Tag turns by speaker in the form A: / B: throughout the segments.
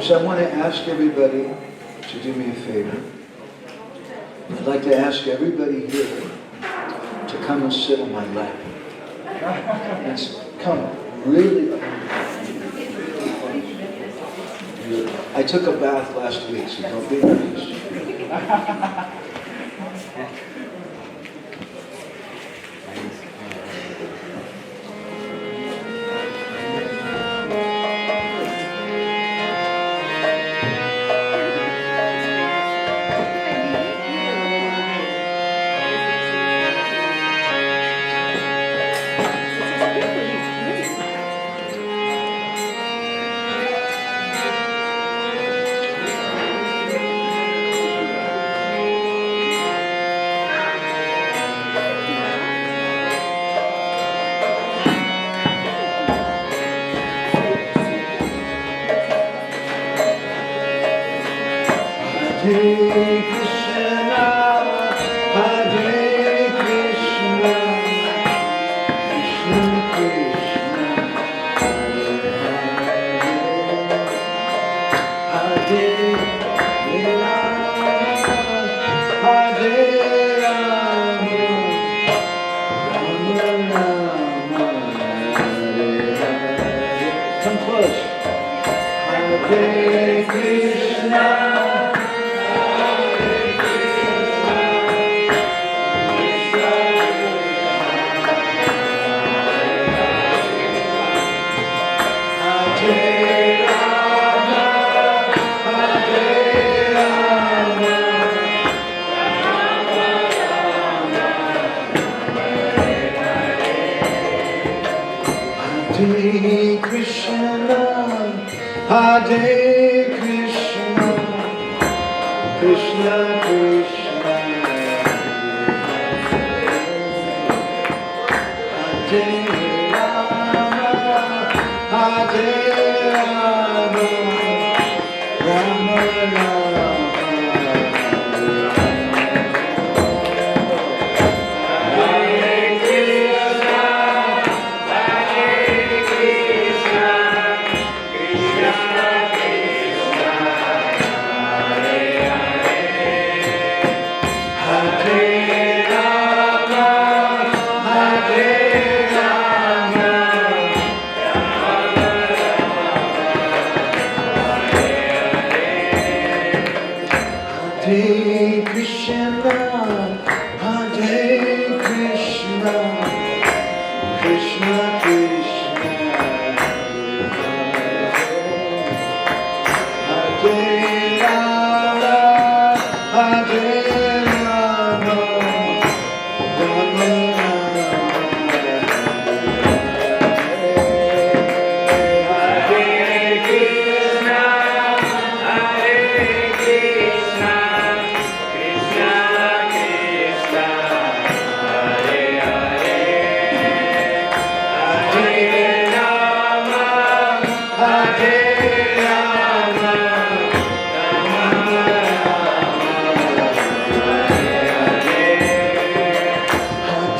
A: So I want to ask everybody to do me a favor. I'd like to ask everybody here to come and sit on my lap. Yes, come really. I took a bath last week, so don't be nervous.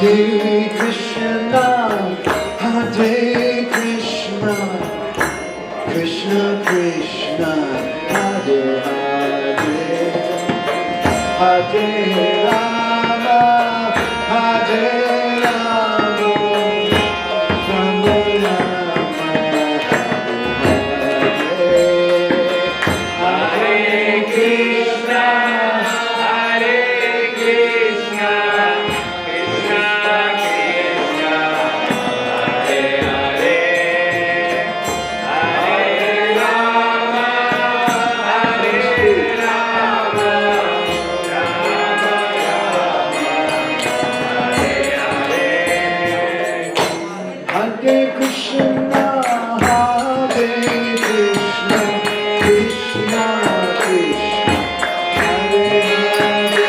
A: Hare Krishna, Hare Krishna, Krishna Krishna, Hare Hare, Hare Rama, Hare Rama, Rama Rama, Hare Hare, Hare Krishna, Hare Krishna, Krishna Krishna, Hare Hare, Hare Rama, Hare Rama, Rama Rama, Hare Hare, Hare Krishna, Hare Krishna, Krishna Krishna, Hare Hare,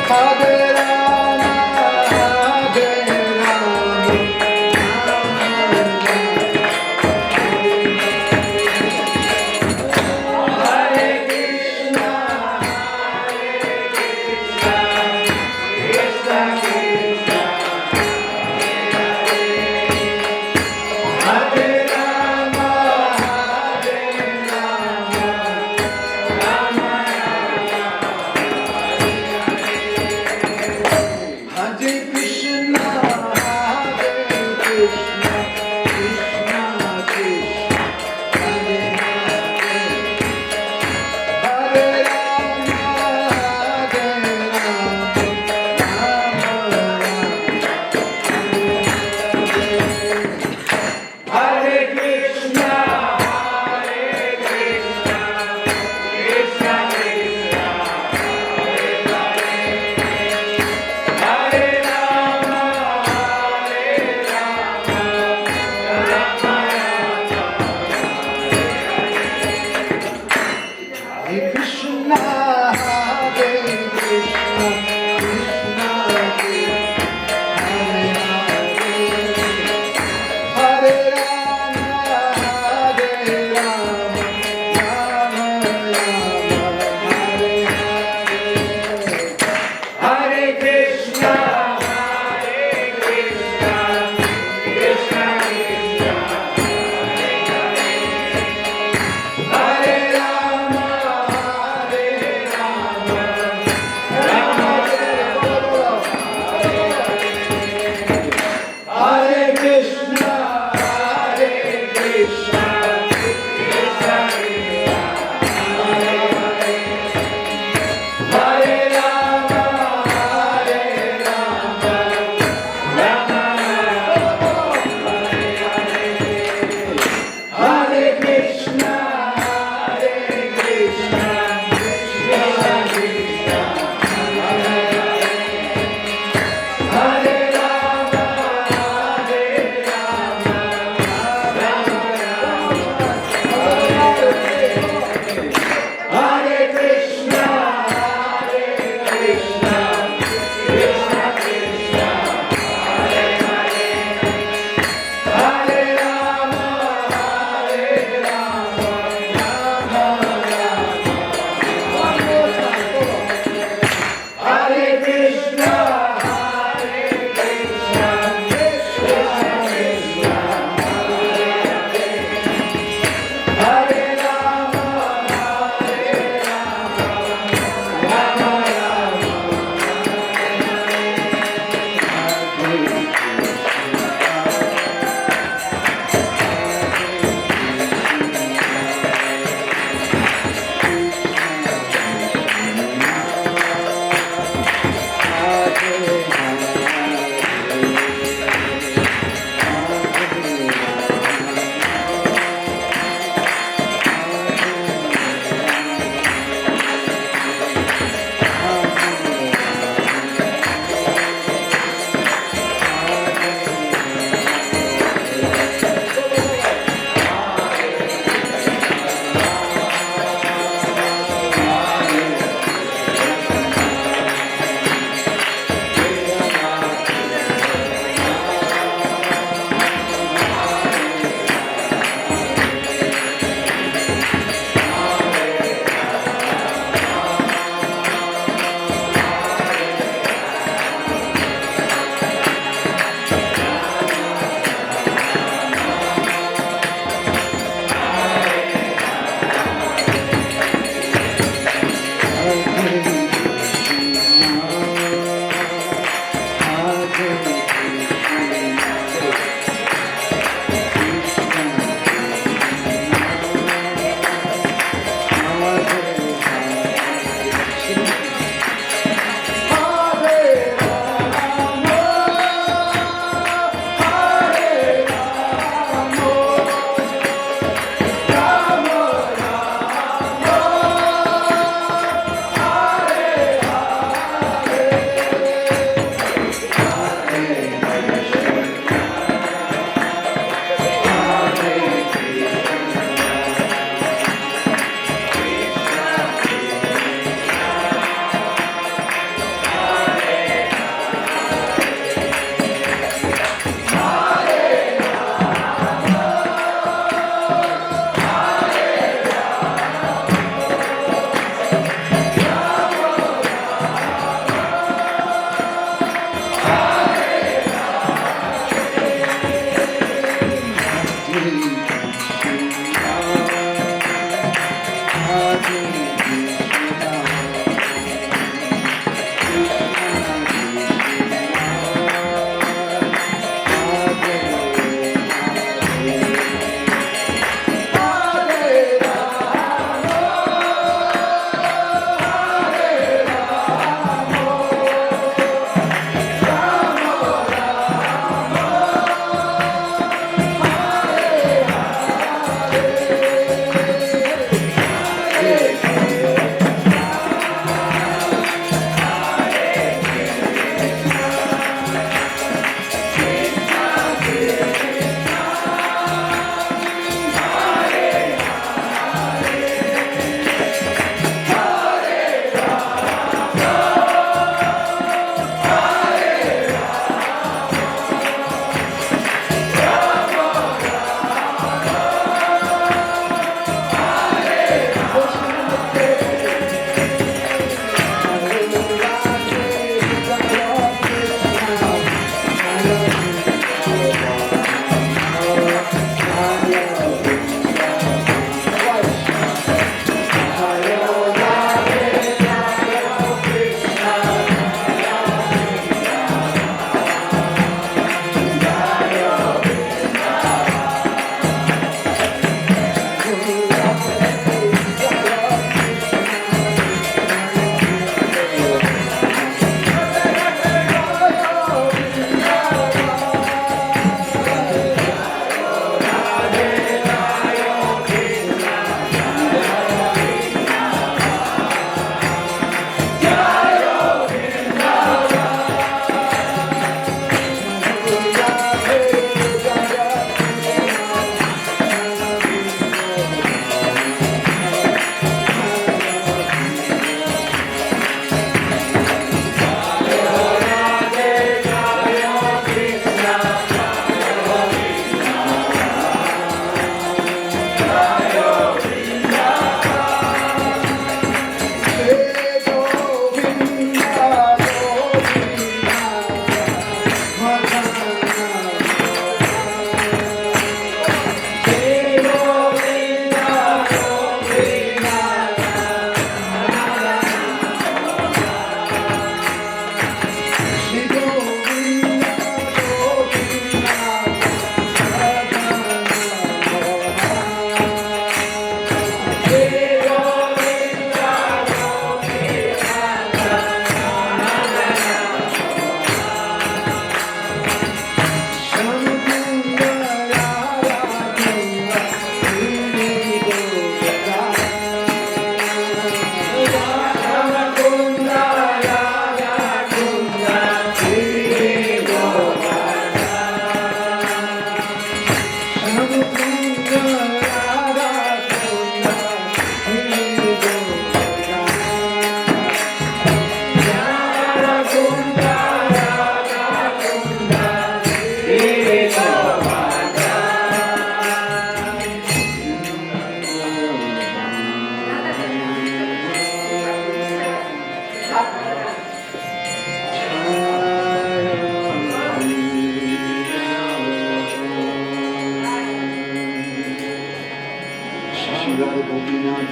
A: Hare Rama, Hare Rama, Hare Krishna, Krishna Krishna, Hare Rama, Hare Rama, Rama Rama,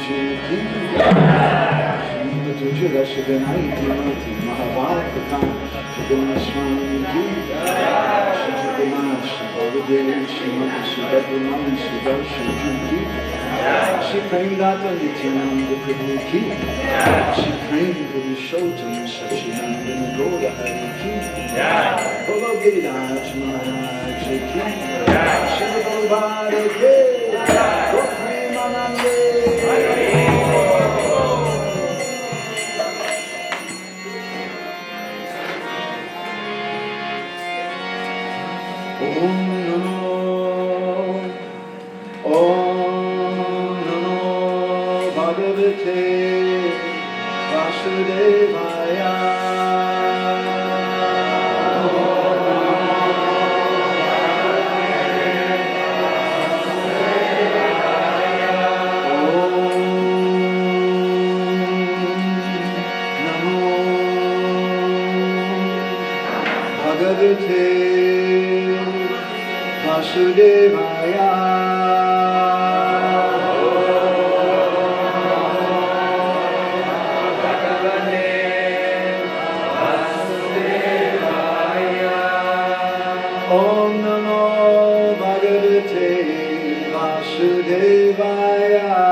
A: Krishna ki Shrimati Jala Shivanai Timati Mahabharata Shivana Swami ki Shivana Shivadadevi Shrimati Shivadhanam Shivarshan ki Shri Premdata Nityananda Prabhu ki Shri Prem Purushottam Sachinandana Gora Hari ki Bolo Giriraj Maharaj ki Shri Bhavara ke Gopremanande Om Namo Bhagavate Vasudevaya Bhagavate Vasudevaya Om Namo Bhagavate Vasudevaya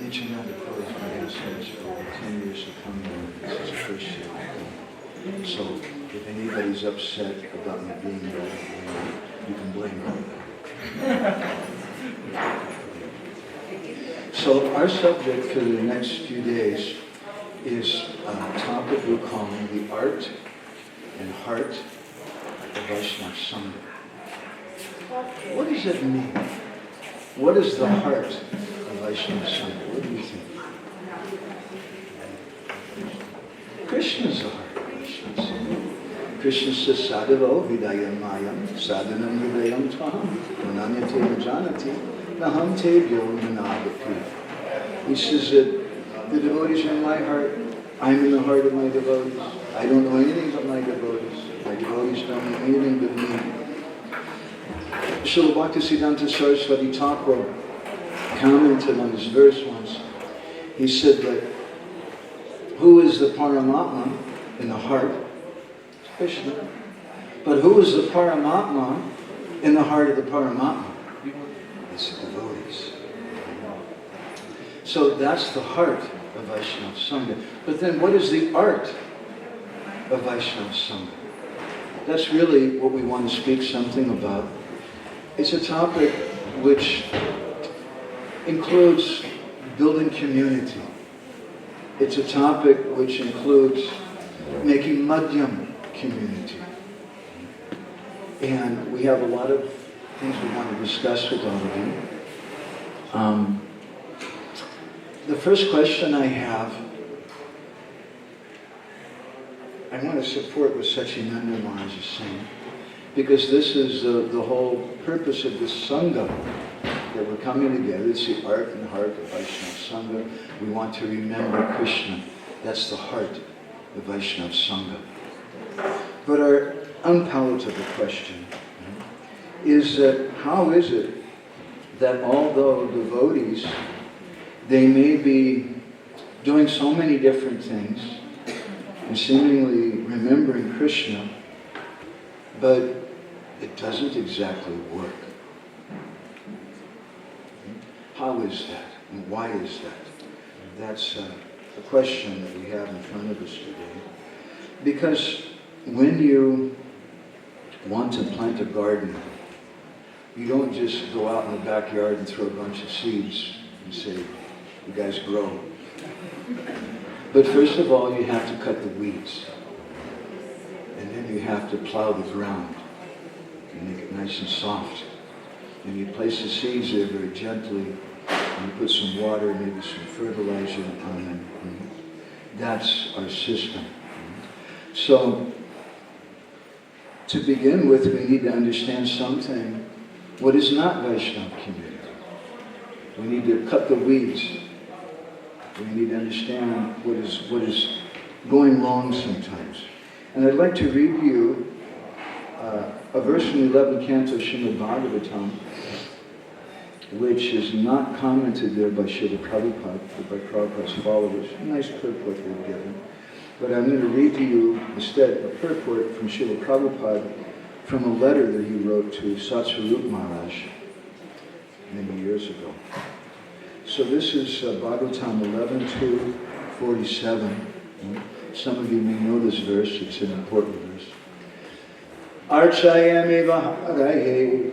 A: each and every close my answers for 10 years to come here. This is the first year. So if anybody's upset about me being there, you can blame me. So our subject for the next few days is a topic we're calling the art and heart of Vaisnava Sanga. What does it mean? What is the heart of Vaisnava Sanga? What do you think? Krishna is the heart of Vaisnava Sanga. Krishna says, Sadhavo Hidayam Mayam, Sadhanam Hidayam Tvaham, Mananyate Janati, Naham Tebyo Nanavati. He says that the devotees are in my heart, I'm in the heart of my devotees. I don't know anything but my devotees. My devotees don't know anything but me. Srila Bhaktisiddhanta Saraswati Thakur commented on this verse once. He said that who is the Paramatma in the heart? It's Krishna. But who is the Paramatma in the heart of the Paramatma? It's the devotees. So that's the heart of Vaishnava Sangha. But then what is the art of Vaishnava Sangha? That's really what we want to speak something about. It's a topic which includes building community. It's a topic which includes making madhyam community. And we have a lot of things we want to discuss with all of you. The first question I have, I want to support what Sachinanda Maharaj is saying, because this is the whole purpose of this Sangha, that we're coming together. It's the art and heart of Vaishnava Sangha. We want to remember Krishna. That's the heart of Vaishnava Sangha. But our unpalatable question is that how is it that although devotees, they may be doing so many different things and seemingly remembering Krishna, but it doesn't exactly work. How is that? And why is that? That's a question that we have in front of us today. Because when you want to plant a garden, you don't just go out in the backyard and throw a bunch of seeds and say, you guys grow. But first of all, you have to cut the weeds. And then you have to plow the ground and make it nice and soft. And you place the seeds there very gently. You put some water, maybe some fertilizer on them. That's our system. So, to begin with, we need to understand something. What is not Vaishnava community? We need to cut the weeds. We need to understand what is going wrong sometimes. And I'd like to read you a verse from the 11th canto of Srimad Bhagavatam, which is not commented there by Srila Prabhupada, but by Prabhupada's followers. A nice purport they've given. But I'm going to read to you instead a purport from Srila Prabhupada from a letter that he wrote to Satsvarup Maharaj many years ago. So this is Bhagavatam 11:2-47. Some of you may know this verse. It's an important verse. Archayam eva haraye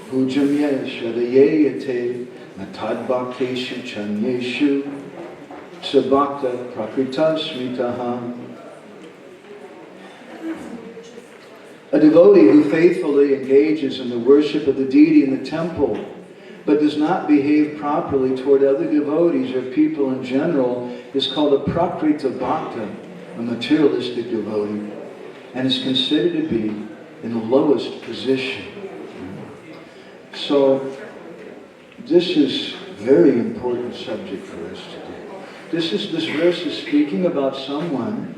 A: pujamya shadayete natad bhakteshu chanyeshu sabhakta prakrita smitaha. A devotee who faithfully engages in the worship of the deity in the temple but does not behave properly toward other devotees or people in general is called a prakrita bhakta, a materialistic devotee, and is considered to be in the lowest position. So, this is a very important subject for us today. This verse is speaking about someone,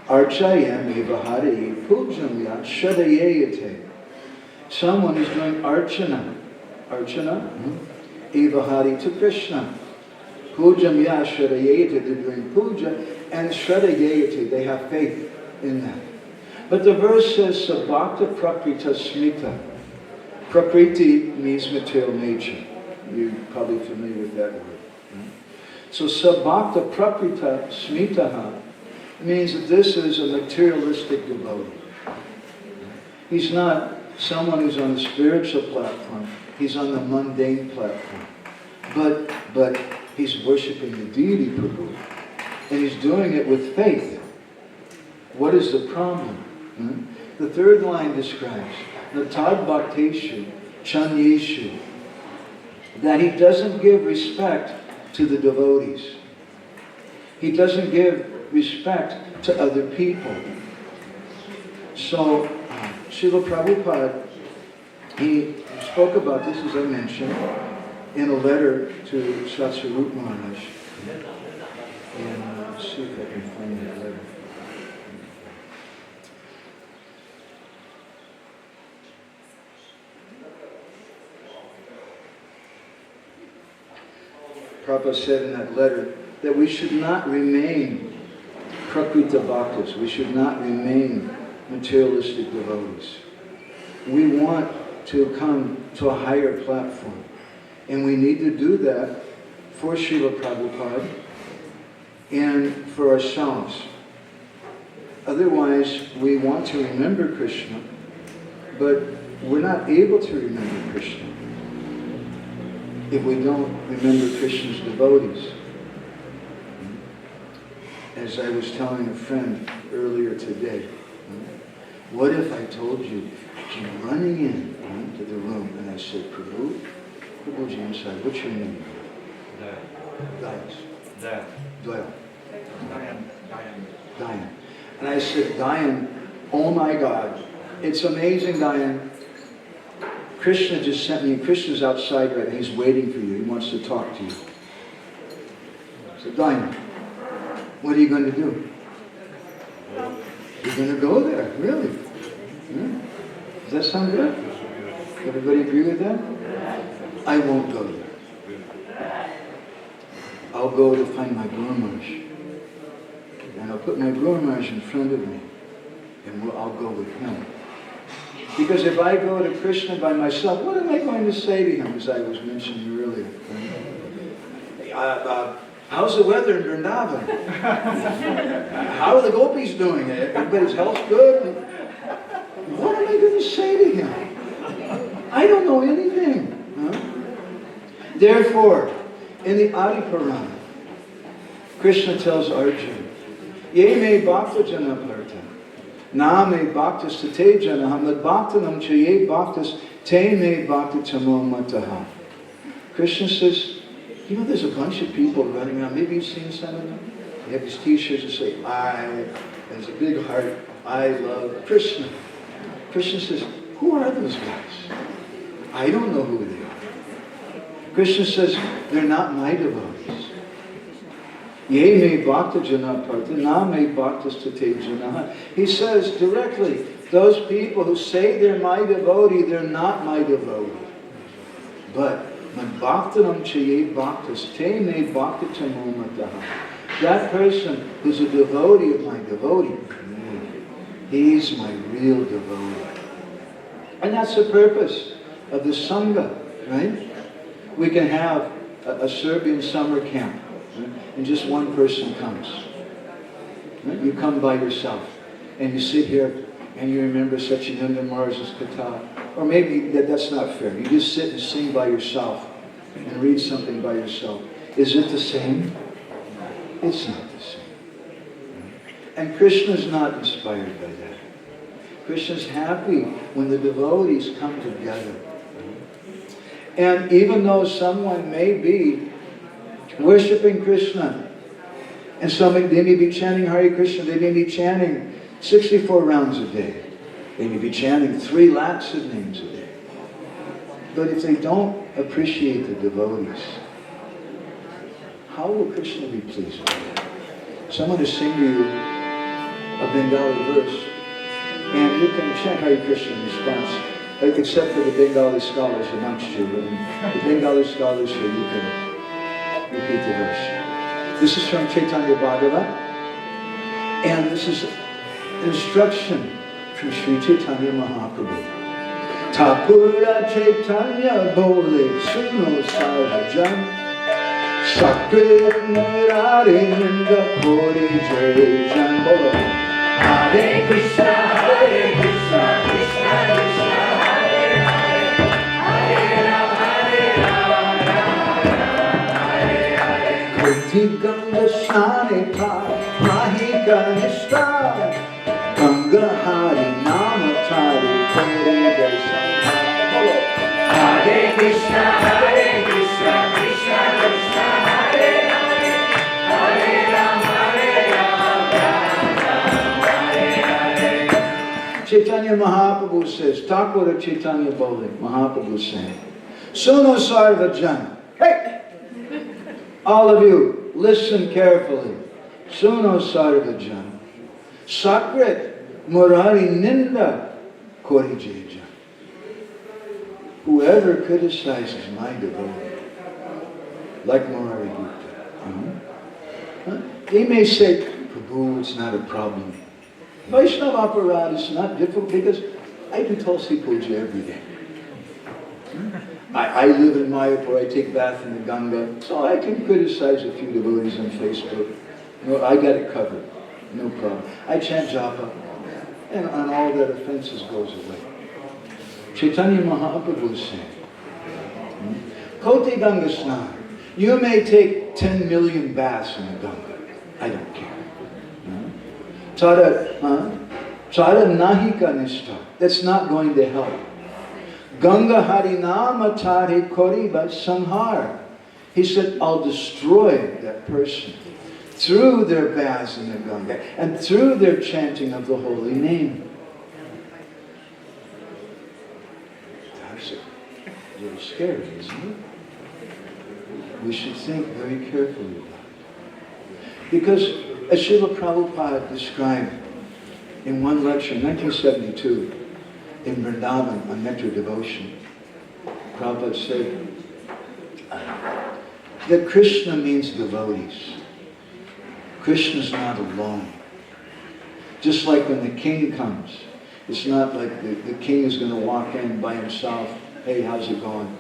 A: Archayam evahari pujamya shadayete. Someone who's doing archana, evahari to Krishna. Pujamya shadayete, they're doing puja, and shadayete, they have faith in that. But the verse says, sabhakta prakrita smita. Prakriti means material nature. You're probably familiar with that word. So sabhakta prakrita smitaha means that this is a materialistic devotee. He's not someone who's on the spiritual platform. He's on the mundane platform. But he's worshiping the deity, prabhu. And he's doing it with faith. What is the problem? The third line describes natad bhakteshu chanyeshu, that he doesn't give respect to the devotees. He doesn't give respect to other people. So, Srila Prabhupada, he spoke about this, as I mentioned, in a letter to Satsvarup Maharaj. And let's see if I can find that letter. Prabhupada said in that letter that we should not remain prakrita bhaktas. We should not remain materialistic devotees. We want to come to a higher platform. And we need to do that for Srila Prabhupada and for ourselves. Otherwise, we want to remember Krishna, but we're not able to remember Krishna if we don't remember Krishna's devotees. As I was telling a friend earlier today, what if I told you, came running in to the room, and I said, Prabhuji inside, what's your name? Doyle. Diane. And I said, Diane, oh my God, it's amazing, Diane. Krishna just sent me. Krishna's outside right now. He's waiting for you. He wants to talk to you. I said, Diane, what are you going to do? You're going to go there, really? Does that sound good? Everybody agree with that? I won't go there. I'll go to find my Guru Maharaj. And I'll put my Guru Maharaj in front of me. And I'll go with him. Because if I go to Krishna by myself, what am I going to say to him, as I was mentioning earlier? How's the weather in Vrindavan? How are the gopis doing? Everybody's health good? What am I going to say to him? I don't know anything. Therefore, in the Adi Purana, Krishna tells Arjuna, Ye me bhakta jana parta, na me bhaktas tate jana, hamad bhaktanam chaye bhaktas te me bhakta tamo mataha. Krishna says, You know, there's a bunch of people running around. Maybe you've seen some of them. They have these t-shirts that say, there's a big heart, I love Krishna. Krishna says, who are those guys? I don't know who they are. Krishna says, they're not my devotees. Ye me bhakta jana parta, na me bhaktas tate jana. He says directly, those people who say they're my devotee, they're not my devotee. But man bhaktanam chaye bhaktas, te me bhakta tamomataha. That person who's a devotee of my devotee, he's my real devotee. And that's the purpose of the sanga, right? We can have a Serbian summer camp, right? And just one person comes. Right? You come by yourself, and you sit here, and you remember Satchidananda Maharaj's Katha. Or maybe that's not fair. You just sit and sing by yourself, and read something by yourself. Is it the same? It's not the same. And Krishna's not inspired by that. Krishna's happy when the devotees come together. And even though someone may be worshipping Krishna, and they may be chanting Hare Krishna, they may be chanting 64 rounds a day, they may be chanting 3 lakhs of names a day. But if they don't appreciate the devotees, how will Krishna be pleased with that? So I'm going to sing to you a Bengali verse, and you can chant Hare Krishna in response, except for the Bengali scholars amongst you. And the Bengali scholars here, you can repeat the verse. This is from Chaitanya Bhagavat, and this is instruction from Sri Chaitanya Mahaprabhu. Thakura Chaitanya Bole Suno Sarvajan Sakrit Murari Ninda Kori Jai Jan Bolo Hare Krishna, Hare Krishna, Krishna Krishna, Hare Hare, Hare Rama, Hare Rama, Hare Hare. Kriti Ganga Snani Par, Mahika Nishta, Ganga Hari Nama Tari, Kori Jai Bolo Hare Krishna, Hare Krishna, Krishna Krishna, Hare Hare, Hare Rama, Hare Rama. Chaitanya Mahaprabhu says, Thakur Chaitanya Bole, Mahaprabhu saying, Suno Sarvajan. Hey! All of you, listen carefully. Suno Sarvajan. Sakrit Murari Ninda Kori Jeja. Whoever criticizes my devotee, like Murari Gupta, they may say, Prabhu, it's not a problem. Vaisnava aparad is not difficult because I do Tulsi Puja every day. I live in Mayapur, I take bath in the Ganga, so I can criticize a few devotees on Facebook. No, I got it covered, no problem. I chant japa, and on all that offenses goes away. Chaitanya Mahaprabhu is saying, Koti Ganga Snan, you may take 10 million baths in the Ganga. I don't care. Chara Nahika Nishta. That's not going to help. Ganga Harinama Tari Koriba Samhar. He said, I'll destroy that person through their baths in the Ganga and through their chanting of the holy name. That's a little scary, isn't it? We should think very carefully about it. Because as Srila Prabhupada described in one lecture in 1972 in Vrindavan on nectar devotion, Prabhupada said that Krishna means devotees. Krishna's not alone. Just like when the king comes, it's not like the king is going to walk in by himself, hey, how's it going?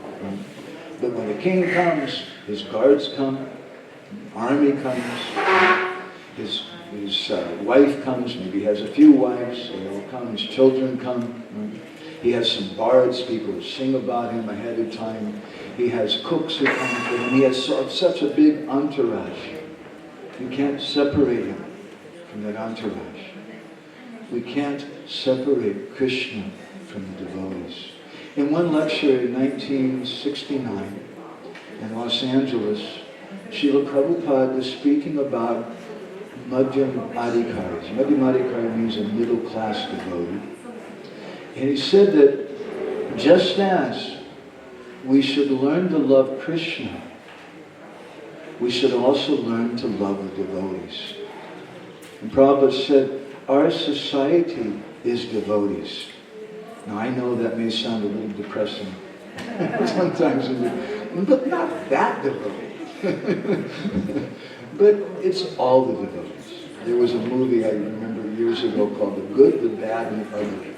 A: But when the king comes, his guards come, army comes, his wife comes, maybe he has a few wives, they all come, his children come. He has some bards, people who sing about him ahead of time. He has cooks who come for him. He has such a big entourage. You can't separate him from that entourage. We can't separate Krishna from the devotees. In one lecture in 1969, in Los Angeles, Srila Prabhupada was speaking about Madhyam Adhikaris. Madhyam Adhikari means a middle class devotee. And he said that just as we should learn to love Krishna, we should also learn to love the devotees. And Prabhupada said, our society is devotees. Now I know that may sound a little depressing sometimes, but not that devotee. But it's all the devotees. There was a movie I remember years ago called The Good, the Bad, and the Ugly.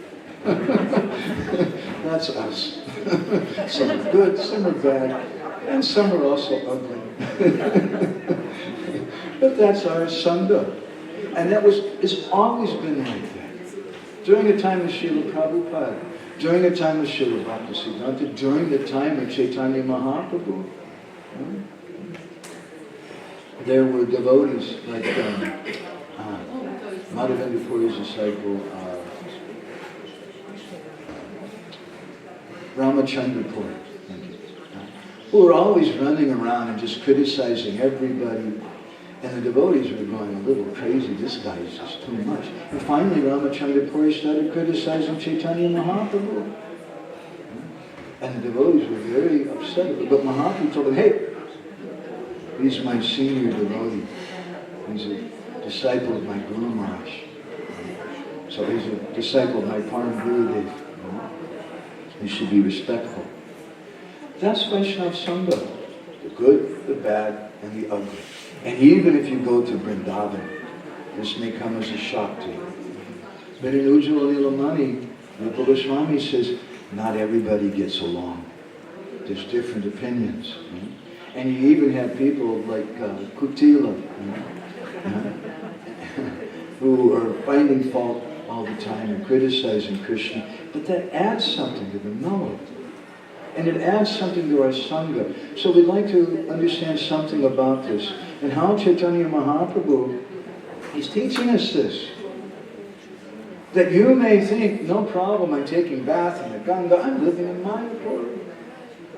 A: That's us. Some are good, some are bad, and some are also ugly. But that's our sanga. And it's always been like that. During the time of Srila Prabhupada, during the time of Srila Bhaktisiddhanta, during the time of Chaitanya Mahaprabhu, there were devotees like Madavananda Puri's disciple, Ramachandra Puri, who were always running around and just criticizing everybody. And the devotees were going a little crazy. This guy is just too much. And finally Ramachandra Puri started criticizing Chaitanya Mahaprabhu. And the devotees were very upset. But Mahaprabhu told them, hey, he's my senior devotee. He's a disciple of my Guru Maharaj. So he's a disciple of my Param Gurudev. You should be respectful. That's Vaishnava Sangha. The good, the bad, and the ugly. And even if you go to Vrindavan, this may come as a shock to you. But in Ujjvala Nilamani, Rupa Goswami says, not everybody gets along. There's different opinions. And you even have people like Kutila, who are finding fault all the time and criticizing Krishna. But that adds something to the melody. And it adds something to our sangha. So we'd like to understand something about this. And how Chaitanya Mahaprabhu is teaching us this. That you may think, no problem, I'm taking bath in the Ganga, I'm living in Mayapur.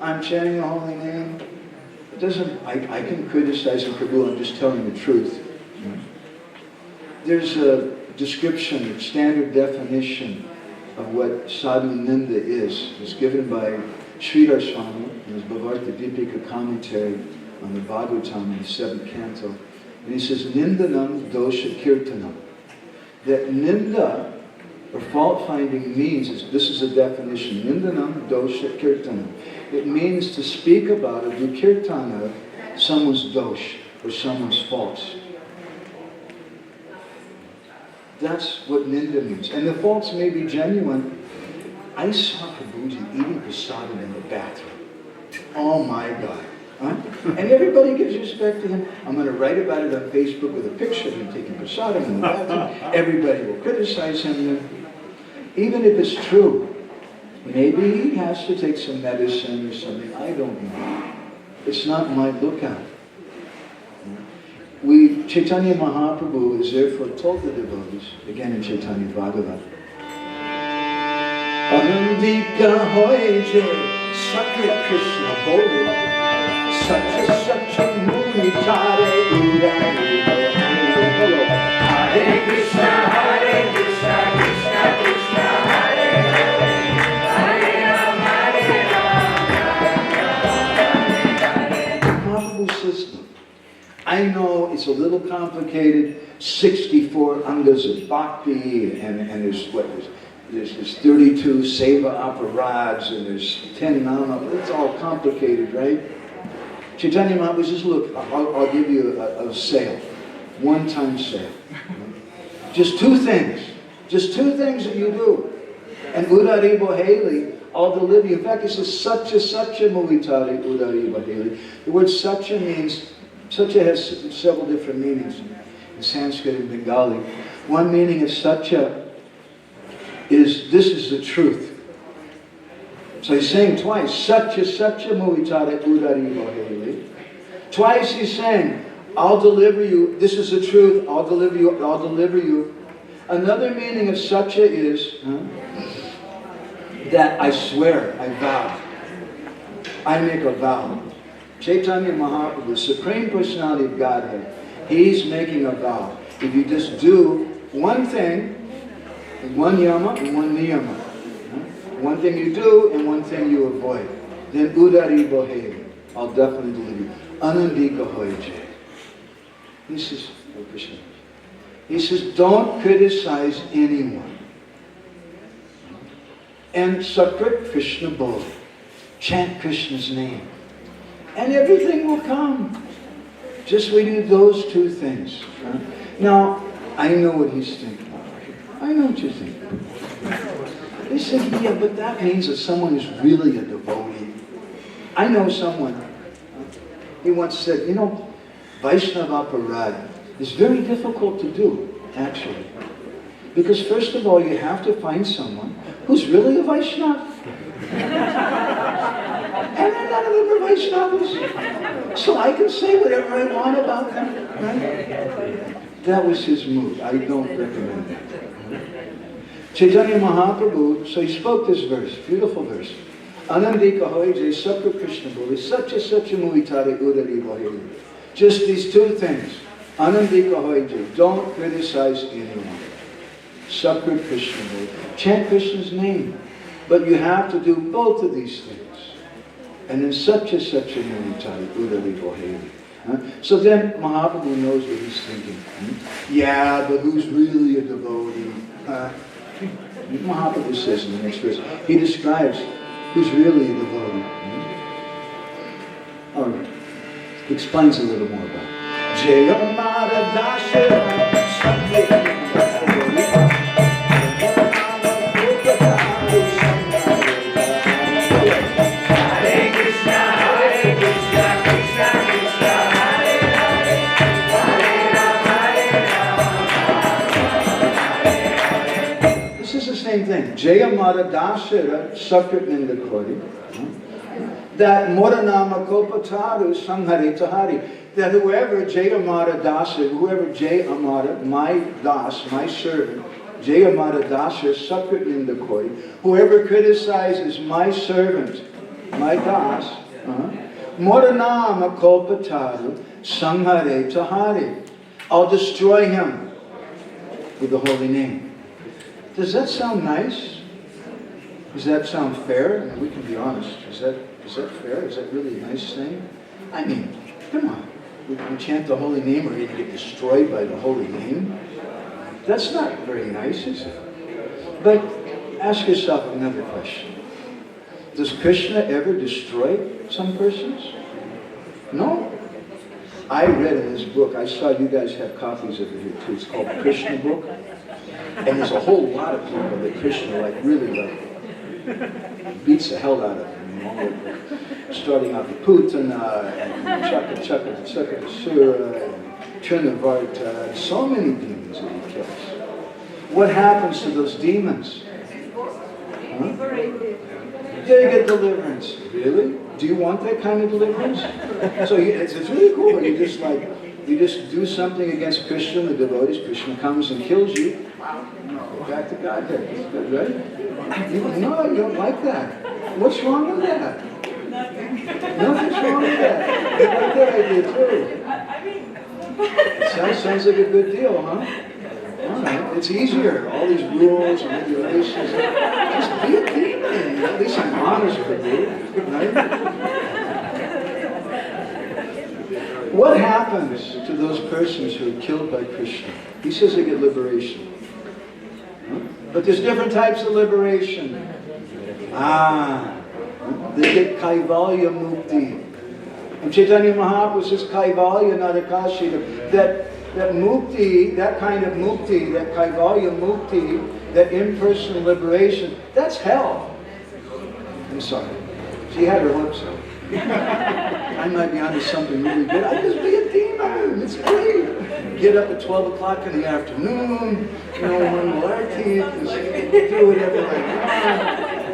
A: I'm chanting the holy name. It doesn't, I can criticize the Prabhu, I'm just telling the truth. There's a description, a standard definition of what sadhu ninda is. It's given by Sridhar Swami in his Bhavarta Deepika commentary on the Bhagavatam in the 7th canto. And he says, Nindanam dosha kirtanam. That ninda, or fault finding, means, this is a definition, Nindanam dosha kirtanam. It means to speak about or do kirtana of someone's dosh, or someone's faults. That's what ninda means. And the faults may be genuine. I saw Prabhuji eating prasadam in the bathroom. Oh my God. Huh? And everybody gives respect to him. I'm going to write about it on Facebook with a picture of him taking prasadam in the bathroom. Everybody will criticize him. Even if it's true, maybe he has to take some medicine or something. I don't know. It's not my lookout. Chaitanya Mahaprabhu is therefore told the devotees, again in Chaitanya Bhagavat, Anandika hoye je Sakya Krishna bole, Satya muni tare udari bole. Hare Krishna, Krishna Krishna, Hare Hare, Hare Rama, Hare Rama. Mahaprabhu says, I know it's a little complicated, 64 angas of bhakti, and there's 32 seva aparads, and there's 10 nama. It's all complicated, right? Chaitanya Mahaprabhu says, look, I'll give you a sale, one-time sale. Just two things that you do. And Udari Boheli, I'll deliver you. In fact, it says, Satya Muvitari Udari Boheli. The word Satya means, Satya has several different meanings in Sanskrit and Bengali. One meaning of Satya is, this is the truth. So he's saying twice, Satya Muvitare Udari Boheli. Twice he's saying, I'll deliver you, this is the truth, I'll deliver you. Another meaning of Satya is that I swear, I vow. I make a vow. Chaitanya Mahaprabhu, the Supreme Personality of Godhead, he's making a vow. If you just do one thing, one yama and one niyama, one thing you do and one thing you avoid, then udari bohe, I'll definitely deliver you. Anandika hoye. He says, oh Krishna. He says, don't criticize anyone. And Sakrit Krishna Bol. Chant Krishna's name. And everything will come. Just we do those two things. Now, I know what he's thinking. I know what you're thinking. He said, yeah, but that means that someone is really a devotee. I know someone. He once said, you know, vaisnava parad is very difficult to do, actually. Because first of all, you have to find someone who's really a Vaishnava. And none of them are Vaishnavas. So I can say whatever I want about them. Right? That was his move. I don't recommend that. Chaitanya Mahaprabhu, so he spoke this verse, beautiful verse. Anandika hoye Sakra Krishna Boli, Satya Satya Muitare Udari Bohili. Just these two things. Anandika hoye, don't criticize anyone. Sakra Krishna Boli. Chant Krishna's name. But you have to do both of these things. And then Satya Satya Muitare Udari Bohili. So then Mahaprabhu knows what he's thinking. Yeah, but who's really a devotee? Mahaprabhu says in the next verse, he describes who's really a devotee. All right. He explains a little more about it. Jaya Mara Dasha same thing. Jaya Mara Dasara Sakrit Nindakori. That Moranama Kopataru Sanghare Tahari. That whoever Jaya Mara Dasa, whoever Jaya Amara, my Das, my servant, Jaya Mara Dasa Sakrit Nindakori, whoever criticizes my servant, my Das, Moranama Kopataru Sanghare Tahari. I'll destroy him with the holy name. Does that sound nice? Does that sound fair? I mean, we can be honest. Is that fair? Is that really a nice thing? I mean, come on. We chant the holy name, we're going to get destroyed by the holy name. That's not very nice, is it? But ask yourself another question. Does Krishna ever destroy some persons? No. I read in this book, I saw you guys have copies of it here too. It's called Krishna Book. And there's a whole lot of people that Krishna really beats the hell out of them. You know? Starting out with Putana, and Chakra, and Trinavarta, so many demons that he kills. What happens to those demons? They get deliverance. Really? Do you want that kind of deliverance? So it's really cool when you just do something against Krishna, the devotees, Krishna comes and kills you. Go back to Godhead. Is that right? No, you don't like that. What's wrong with that? Nothing's wrong with that. You like that idea too. It sounds like a good deal, huh? All right. It's easier. All these rules and regulations. Just be a demon. At least I'm honest with you. Right? What happens to those persons who are killed by Krishna? He says they get liberation. But there's different types of liberation. They get Kaivalya Mukti. And Chaitanya Mahaprabhu says Kaivalya Narakashita. That mukti, that kind of mukti, that Kaivalya Mukti, that impersonal liberation, that's hell. I'm sorry. She had her hopes up. I might be onto something really good. I just be a demon. It's great. Get up at 12 o'clock in the afternoon, when Larky, do whatever I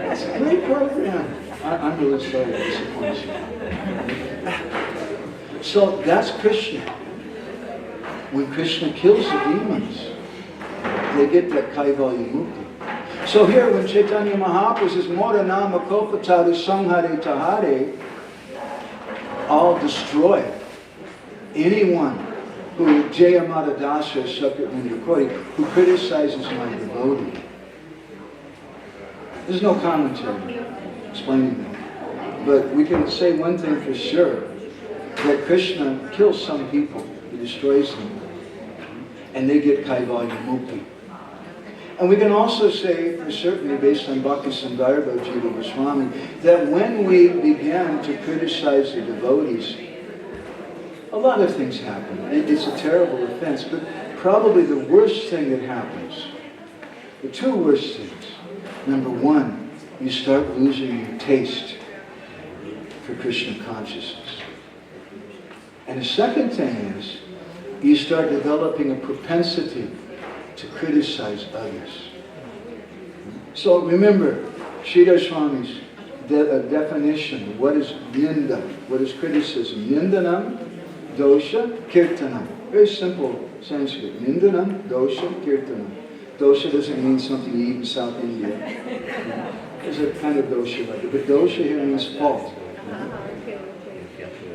A: want. It's a great program. I'm really sorry to disappoint you. So that's Krishna. When Krishna kills the demons, they get that Kaivalya Mukti. So here when Chaitanya Mahaprabhu says, Mora Nama Kopatari Sanghare Tahare, I'll destroy anyone who, Jaya Madadasa, who criticizes my devotee. There's no commentary explaining that. But we can say one thing for sure, that Krishna kills some people, he destroys them, and they get Kaivalya Mukti. And we can also say, for certainly based on Bhakti Sandarbha Jiva Goswami, that when we began to criticize the devotees, a lot of things happen. It's a terrible offense, but probably the worst thing that happens, the two worst things. Number one, you start losing your taste for Krishna consciousness. And the second thing is, you start developing a propensity to criticize others. So remember, Sridhar Swami's definition of what is ninda, what is criticism. Nindanam, dosha, kirtanam. Very simple Sanskrit. Nindanam, dosha, kirtanam. Dosha doesn't mean something you eat in South India. There's a kind of dosha like it. But dosha here means fault.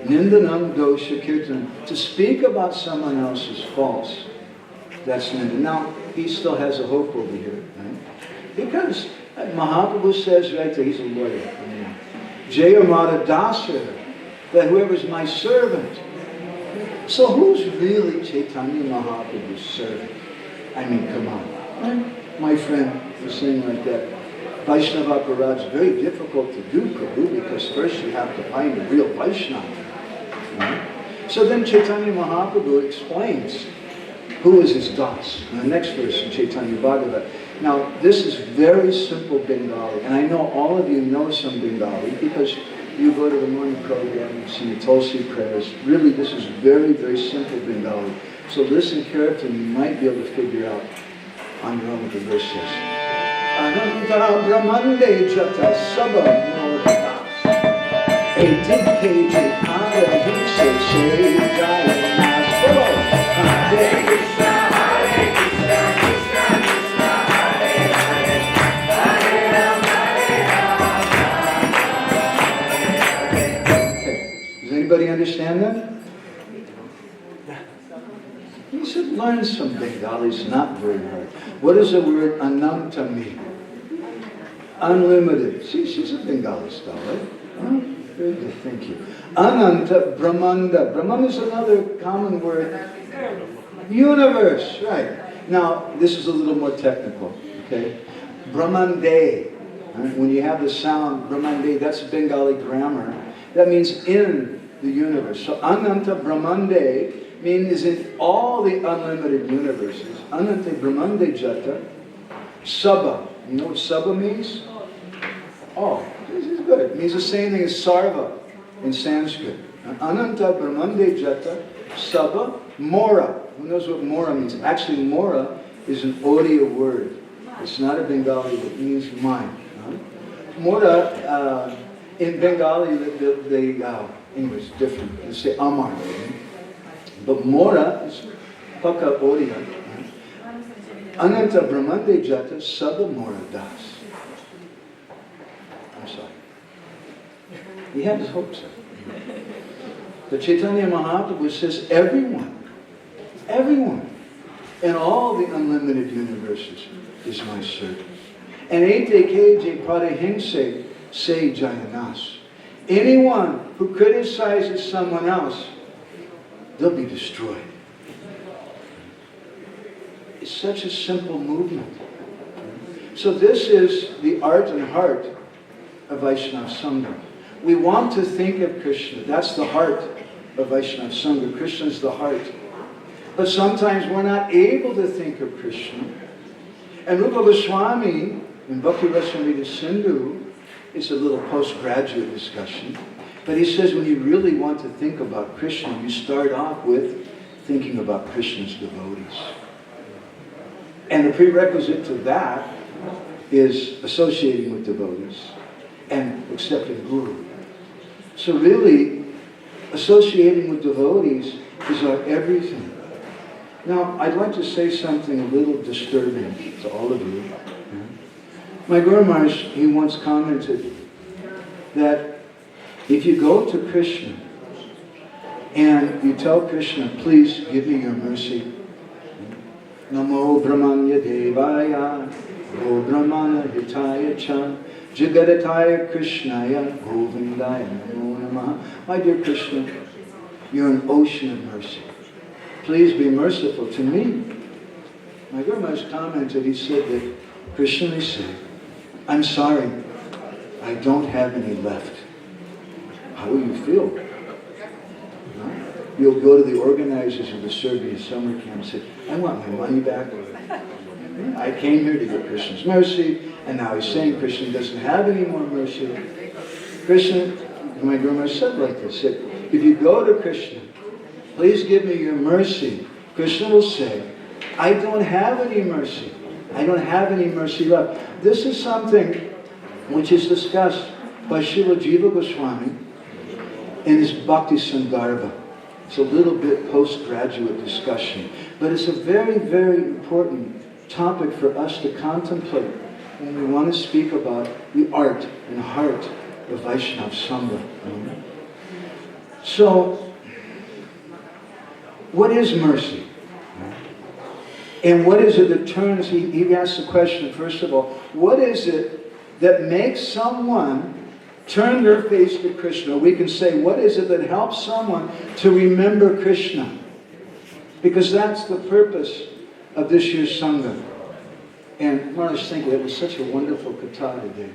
A: Nindanam, dosha, kirtanam. To speak about someone else's faults, that's ninda. Now, he still has a hope over here. Right? Because Mahaprabhu says right there, he's a lawyer. Jaya Madadasa, that whoever's my servant. So who's really Chaitanya Mahaprabhu's servant? I mean, come on. Right? My friend was saying like that. Vaisnava Aparad is very difficult to do, Prabhu, because first you have to find a real Vaishnava. Right? So then Chaitanya Mahaprabhu explains who is his das. In the next verse in Chaitanya Bhagavat. Now, this is very simple Bengali, and I know all of you know some Bengali because you go to the morning program, you see the Tulsi prayers. Really, this is very, very simple Bengali. So listen carefully, you might be able to figure out on your own what the verse says. Ananta Brahmande Jata Sabha Mohadas Eti Keji Ada Hikse Se Jaya Nasbaro Hare Krishna Hare Krishna Krishna Krishna Hare Hare Hare Rama Hare Rama. Okay. Does anybody understand that? You should learn some Bengali. It's not very hard. What does the word ananta mean? Unlimited. See, she's a Bengali style, right? Oh, very good, thank you. Ananta Brahmanda. Brahmanda is another common word. Universe, right. Now, this is a little more technical, okay? Brahmande. Right? When you have the sound Brahmande, that's Bengali grammar. That means in the universe. So Ananta Brahmande means in all the unlimited universes. Anante Brahmande Jata Sabha. You know what Sabha means? Oh, this is good. It means the same thing as Sarva in Sanskrit. Ananta Brahmande Jata Sabha Mora. Who knows what Mora means? Actually, Mora is an Odia word. It's not a Bengali word. It means mine. Mora, in Bengali, anyways, different. They say Amar. But Mora is Paka Odia. Ananta Brahmande Jata Sabha Mora Das. I'm sorry. He had his hopes up. But Chaitanya Mahaprabhu says everyone, in all the unlimited universes is my servant. And Ete Keje Parahimse Se Jayanas. Anyone who criticizes someone else, they'll be destroyed. It's such a simple movement. So this is the art and heart of Vaishnava Sangha. We want to think of Krishna. That's the heart of Vaishnava Sangha. Krishna is the heart. But sometimes we're not able to think of Krishna. And Rupa Goswami, in Bhakti Rasamrita Sindhu, it's a little postgraduate discussion. But he says when you really want to think about Krishna, you start off with thinking about Krishna's devotees. And the prerequisite to that is associating with devotees and accepting Guru. So really, associating with devotees is our everything. Now, I'd like to say something a little disturbing to all of you. My Guru Maharaj, he once commented that if you go to Krishna And you tell Krishna, please give me your mercy. Namo Brahmanya Devaya, Go Brahmana Hitaya Cha, Jagadataya Krishnaya, Govindaya Namo Namaha. My dear Krishna, you're an ocean of mercy. Please be merciful to me. My Guru Maharaj commented, he said that Krishna may say, I'm sorry, I don't have any left. How will you feel? No? You'll go to the organizers of the Serbia summer camp and say, I want my money back. I came here to get Krishna's mercy, and now he's saying Krishna doesn't have any more mercy. Krishna, my Guru Maharaj said like this, that if you go to Krishna, please give me your mercy, Krishna will say, I don't have any mercy. I don't have any mercy left. This is something which is discussed by Srila Jiva Goswami in his Bhakti Sangarbha. It's a little bit postgraduate discussion, but it's a very, very important topic for us to contemplate when we want to speak about the art and heart of Vaishnava Sanga. So, what is mercy? And what is it that turns, he asks the question, first of all, what is it that makes someone turn their face to Krishna? We can say, what is it that helps someone to remember Krishna? Because that's the purpose of this year's Sangha. And I was thinking, it was such a wonderful katha today.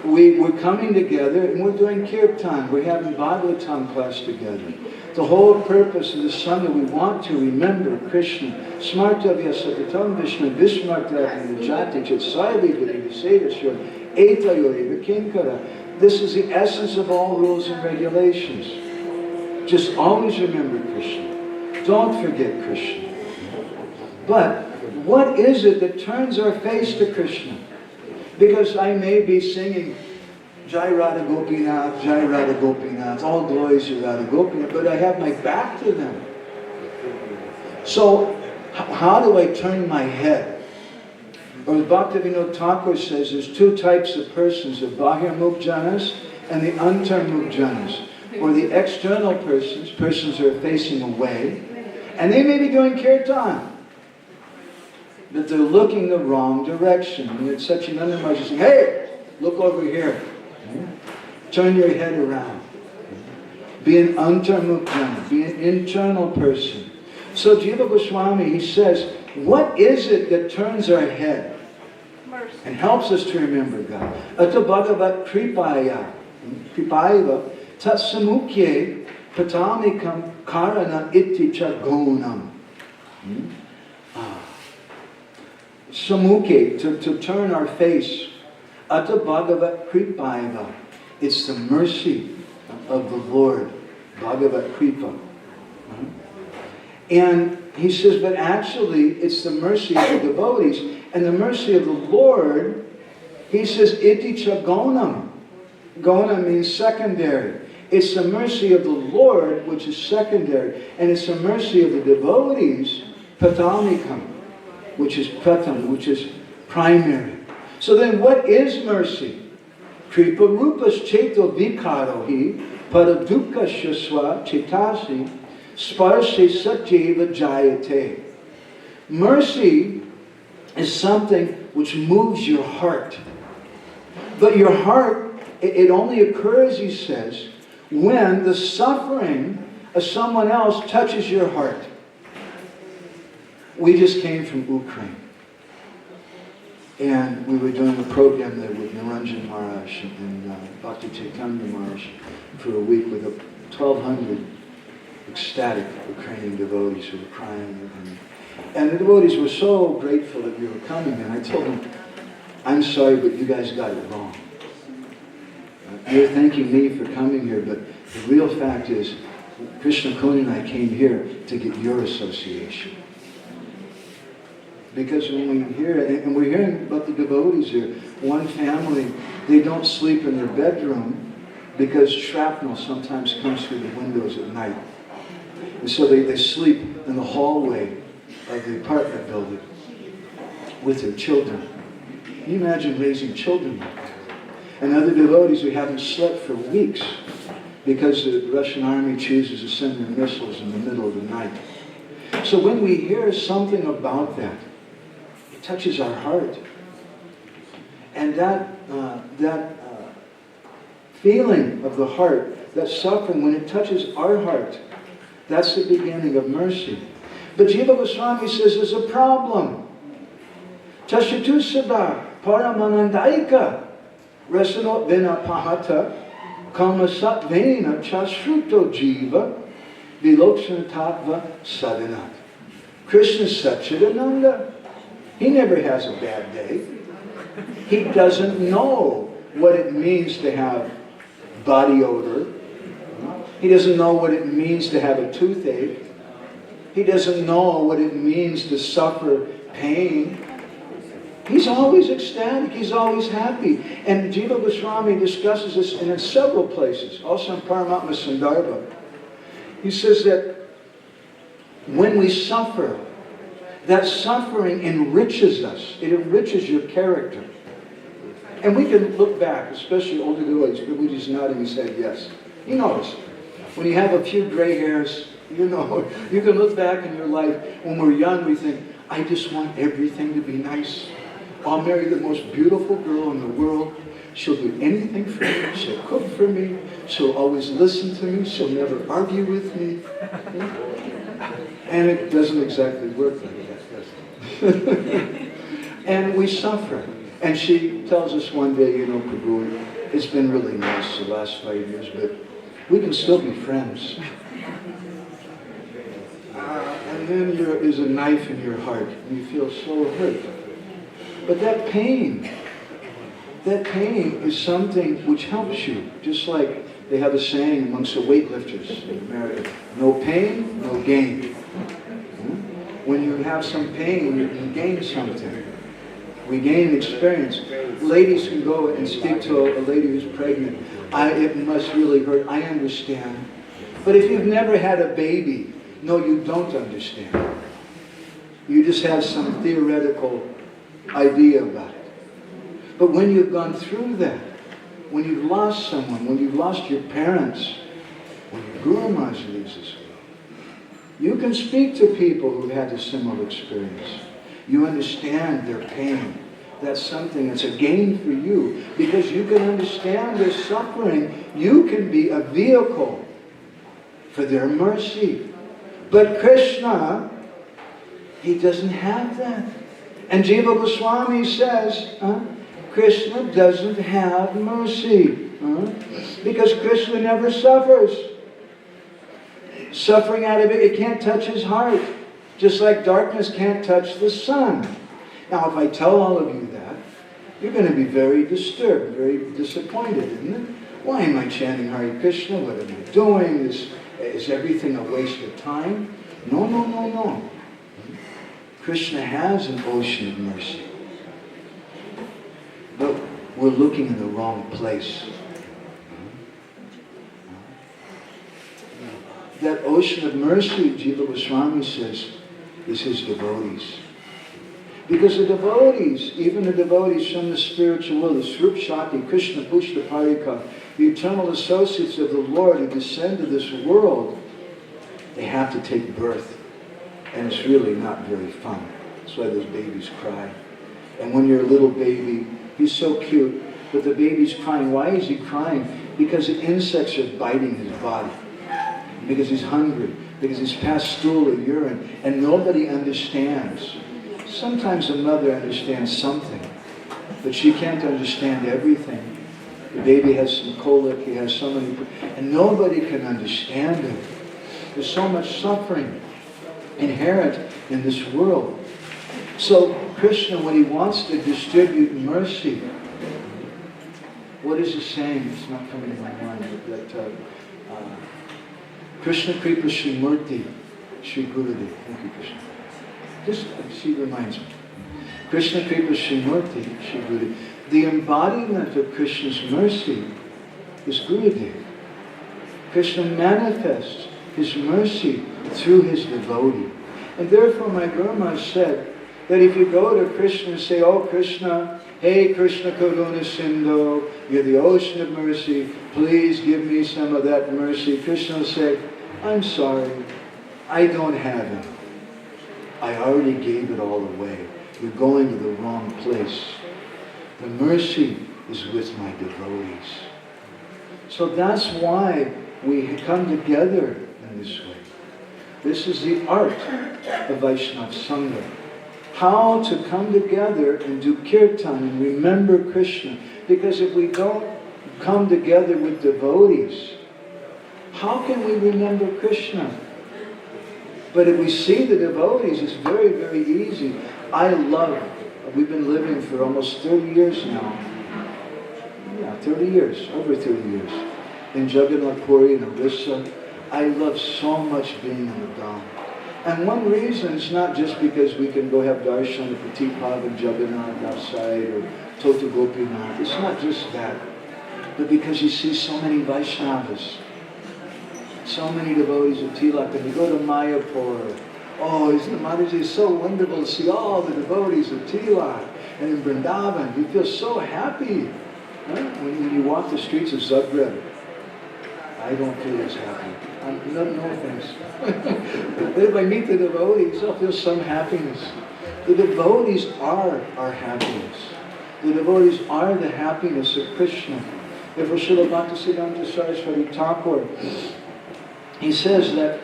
A: We're coming together and we're doing kirtan. We're having Bhagavatam class together. The whole purpose of the Sangha, we want to remember Krishna. Smartavya satatam Vishnu vismartavya jati chatsaivi vidyasedasya etayori vikinkara. This is the essence of all rules and regulations. Just always remember Krishna. Don't forget Krishna. But what is it that turns our face to Krishna? Because I may be singing Jai Radha Gopinath, all glories to Radha Gopinath, but I have my back to them. So, how do I turn my head? Or Bhaktivinoda Thakur says there's two types of persons, the Bahirmukh Janas and the Antarmukh Janas. Or the external persons who are facing away, and they may be doing kirtan, but they're looking the wrong direction. And it's such an Maharaj saying, hey, look over here. Turn your head around. Be an antarmukh jana. Be an internal person. So Jiva Goswami, he says, what is it that turns our head and helps us to remember God? Ata bhagavat kripaya. Kripaiva tat samukye patamikam karana iti chagonam. Samukhe, to turn our face. Ata Bhagavat Kripaiva. It's the mercy of the Lord. Bhagavat Kripa. And he says, but actually, it's the mercy of the devotees. And the mercy of the Lord, he says, iti cha gonam. Gona means secondary. It's the mercy of the Lord, which is secondary. And it's the mercy of the devotees, patamikam, which is pratam, which is primary. So then what is mercy? Kripa rupas cheto vikarohi paradukka shaswa chetasi sparshe satyeva jayate. Mercy is something which moves your heart. But your heart, it only occurs, he says, when the suffering of someone else touches your heart. We just came from Ukraine. And we were doing a program there with Niranjan Maharaj and Bhakti Chaitanya Maharaj for a week with 1,200 ecstatic Ukrainian devotees who were crying. And the devotees were so grateful that we were coming. And I told them, I'm sorry, but you guys got it wrong. You're thanking me for coming here, but the real fact is, Krishna Kuni and I came here to get your association. Because when we hear, and we're hearing about the devotees here, one family, they don't sleep in their bedroom because shrapnel sometimes comes through the windows at night. And so they sleep in the hallway of the apartment building with their children. Can you imagine raising children like that? And other devotees who haven't slept for weeks because the Russian army chooses to send their missiles in the middle of the night. So when we hear something about that, it touches our heart. And that feeling of the heart, that suffering, when it touches our heart, that's the beginning of mercy. But Jiva Goswami says there's a problem. Tashatusada paramanandaika rasanot vena pahata kamasat vena chashruto jiva vilokshanatatva sadanat. Krishna Satchidananda. He never has a bad day. He doesn't know what it means to have body odor. He doesn't know what it means to have a toothache. He doesn't know what it means to suffer pain. He's always ecstatic. He's always happy. And Jiva Goswami discusses this in several places, also in Paramatma Sandarbha. He says that when we suffer, that suffering enriches us. It enriches your character. And we can look back, especially older devotees, Prabhuji's nodding his head, yes. He knows. When you have a few gray hairs, you know, you can look back in your life. When we're young, we think, I just want everything to be nice. I'll marry the most beautiful girl in the world. She'll do anything for me. She'll cook for me. She'll always listen to me. She'll never argue with me. And it doesn't exactly work like that, does it? And we suffer. And she tells us one day, you know, Prabhu, it's been really nice the last 5 years, but we can still be friends. And then there's a knife in your heart, and you feel so hurt. But that pain is something which helps you. Just like they have a saying amongst the weightlifters in America, no pain, no gain. When you have some pain, you can gain something. We gain experience. Ladies can go and speak to a lady who's pregnant. It must really hurt. I understand. But if you've never had a baby, no, you don't understand. You just have some theoretical idea about it. But when you've gone through that, when you've lost someone, when you've lost your parents, when your Guru Maharaj leaves this world, you can speak to people who've had a similar experience. You understand their pain. That's something that's a gain for you. Because you can understand their suffering. You can be a vehicle for their mercy. But Krishna, he doesn't have that. And Jiva Goswami says, Krishna doesn't have mercy. Because Krishna never suffers. Suffering out of it can't touch his heart. Just like darkness can't touch the sun. Now, if I tell all of you that, you're going to be very disturbed, very disappointed, isn't it? Why am I chanting Hare Krishna? What am I doing? Is everything a waste of time? No, no, no, no. Krishna has an ocean of mercy. But we're looking in the wrong place. That ocean of mercy, Jiva Goswami says, is his devotees. Because the devotees, even the devotees from the spiritual world, the Srup Shakti, Krishna Pushta Parika, the eternal associates of the Lord who descend to this world, they have to take birth. And it's really not very fun. That's why those babies cry. And when you're a little baby, he's so cute, but the baby's crying. Why is he crying? Because the insects are biting his body. Because he's hungry. Because he's past stool or urine. And nobody understands. Sometimes a mother understands something, but she can't understand everything. The baby has some colic, he has so many, and nobody can understand it. There's so much suffering inherent in this world. So Krishna, when he wants to distribute mercy, what is he saying? It's not coming to my mind. That Krishna Kripa Srimurti Shri Gurudev. Thank you, Krishna. Just, she reminds me. Krishna Kripa Srimurti Shri Gurudev. The embodiment of Krishna's mercy is Gurudev. Krishna manifests his mercy through his devotee. And therefore my Guru Maharaj said that if you go to Krishna and say, oh Krishna, hey Krishna Karuna Sindhu, you're the ocean of mercy, please give me some of that mercy. Krishna will say, I'm sorry, I don't have it. I already gave it all away. You're going to the wrong place. The mercy is with my devotees. So that's why we come together in this way. This is the art of Vaishnava Sanga. How to come together and do kirtan and remember Krishna. Because if we don't come together with devotees, how can we remember Krishna? But if we see the devotees, it's very, very easy. We've been living for almost 30 years now. Yeah, 30 years, over 30 years. In Jagannath Puri and Orissa. I love so much being in the Dham. And one reason is not just because we can go have darshan at Petit Pavan Jagannath outside or Tota Gopinath. It's not just that. But because you see so many Vaishnavas. So many devotees of Tilak. And you go to Mayapur. Oh, Mataji, it's so wonderful to see all the devotees of Tilak. And in Vrindavan, you feel so happy. Huh? When you walk the streets of Zagreb, I don't feel as happy. No offense. But if I meet the devotees, I'll feel some happiness. The devotees are our happiness. The devotees are the happiness of Krishna. Therefore, Srila Bhaktisiddhanta Saraswati Thakur, he says that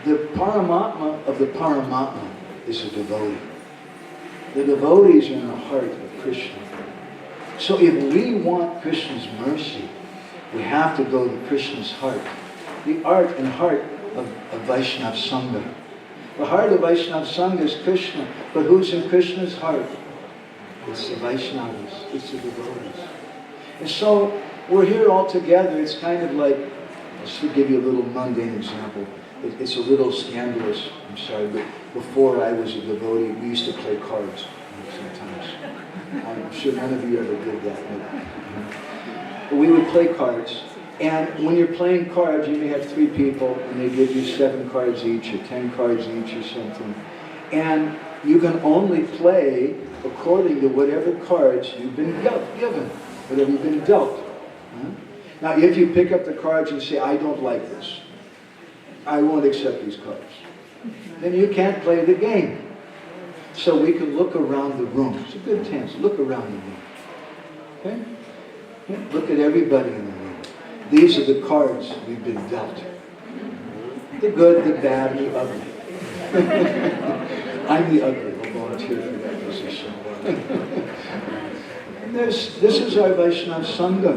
A: the Paramatma of the Paramatma is a devotee. The devotees are in the heart of Krishna. So if we want Krishna's mercy, we have to go to Krishna's heart. The art and heart of Vaishnava Sangha. The heart of Vaishnava Sangha is Krishna. But who's in Krishna's heart? It's the Vaishnavas. It's the devotees. And so we're here all together. It's kind of like, just to give you a little mundane example. It's a little scandalous, I'm sorry, but before I was a devotee, we used to play cards sometimes. I'm sure none of you ever did that. But we would play cards. And when you're playing cards, you may have 3 people, and they give you 7 cards each, or 10 cards each, or something. And you can only play according to whatever cards you've been given, whatever you've been dealt. Now, if you pick up the cards and say, I don't like this, I won't accept these cards, then you can't play the game. So we can look around the room. It's a good chance. Look around the room. Okay? Look at everybody in the room. These are the cards we've been dealt. The good, the bad, the ugly. I'm the ugly. I'll volunteer for that position. And this is our Vaishnava Sangha.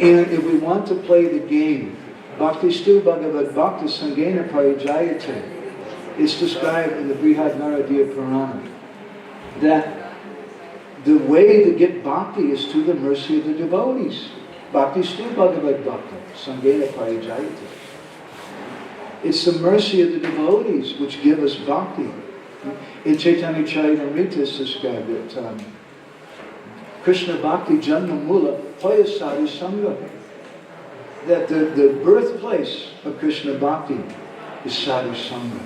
A: And if we want to play the game, Bhakti Stu Bhagavad Bhakti Sangena Parijayate, it's described in the Brihad Naradiya Purana that the way to get bhakti is through the mercy of the devotees. Bhakti Stu Bhagavad Bhakti Sangena Parijayate. It's the mercy of the devotees which give us bhakti. In Chaitanya Charitamrita it's described that Krishna Bhakti Janma Mula Hoya Sadhu Sangha. That the birthplace of Krishna Bhakti is Sadhu Sangha.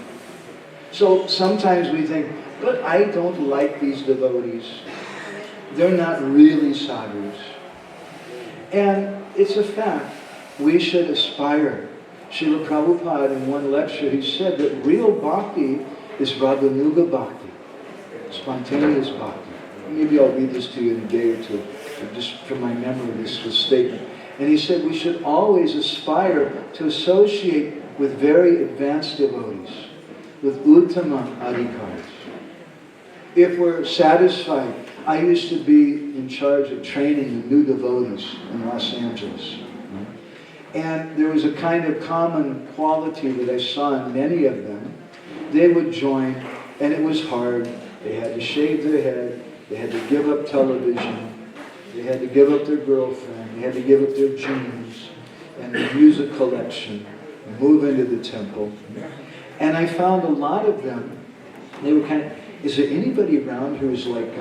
A: So sometimes we think, but I don't like these devotees. They're not really sadhus. And it's a fact. We should aspire. Srila Prabhupada in one lecture, he said that real bhakti is Raganuga Bhakti. Spontaneous bhakti. Maybe I'll read this to you in a day or two, just from my memory, this statement. And he said we should always aspire to associate with very advanced devotees, with Uttama Adhikars. If we're satisfied, I used to be in charge of training the new devotees in Los Angeles. And there was a kind of common quality that I saw in many of them. They would join, and it was hard. They had to shave their head. They had to give up television. They had to give up their girlfriend. They had to give up their jeans and their music collection and move into the temple. And I found a lot of them, they were kind of, is there anybody around who is like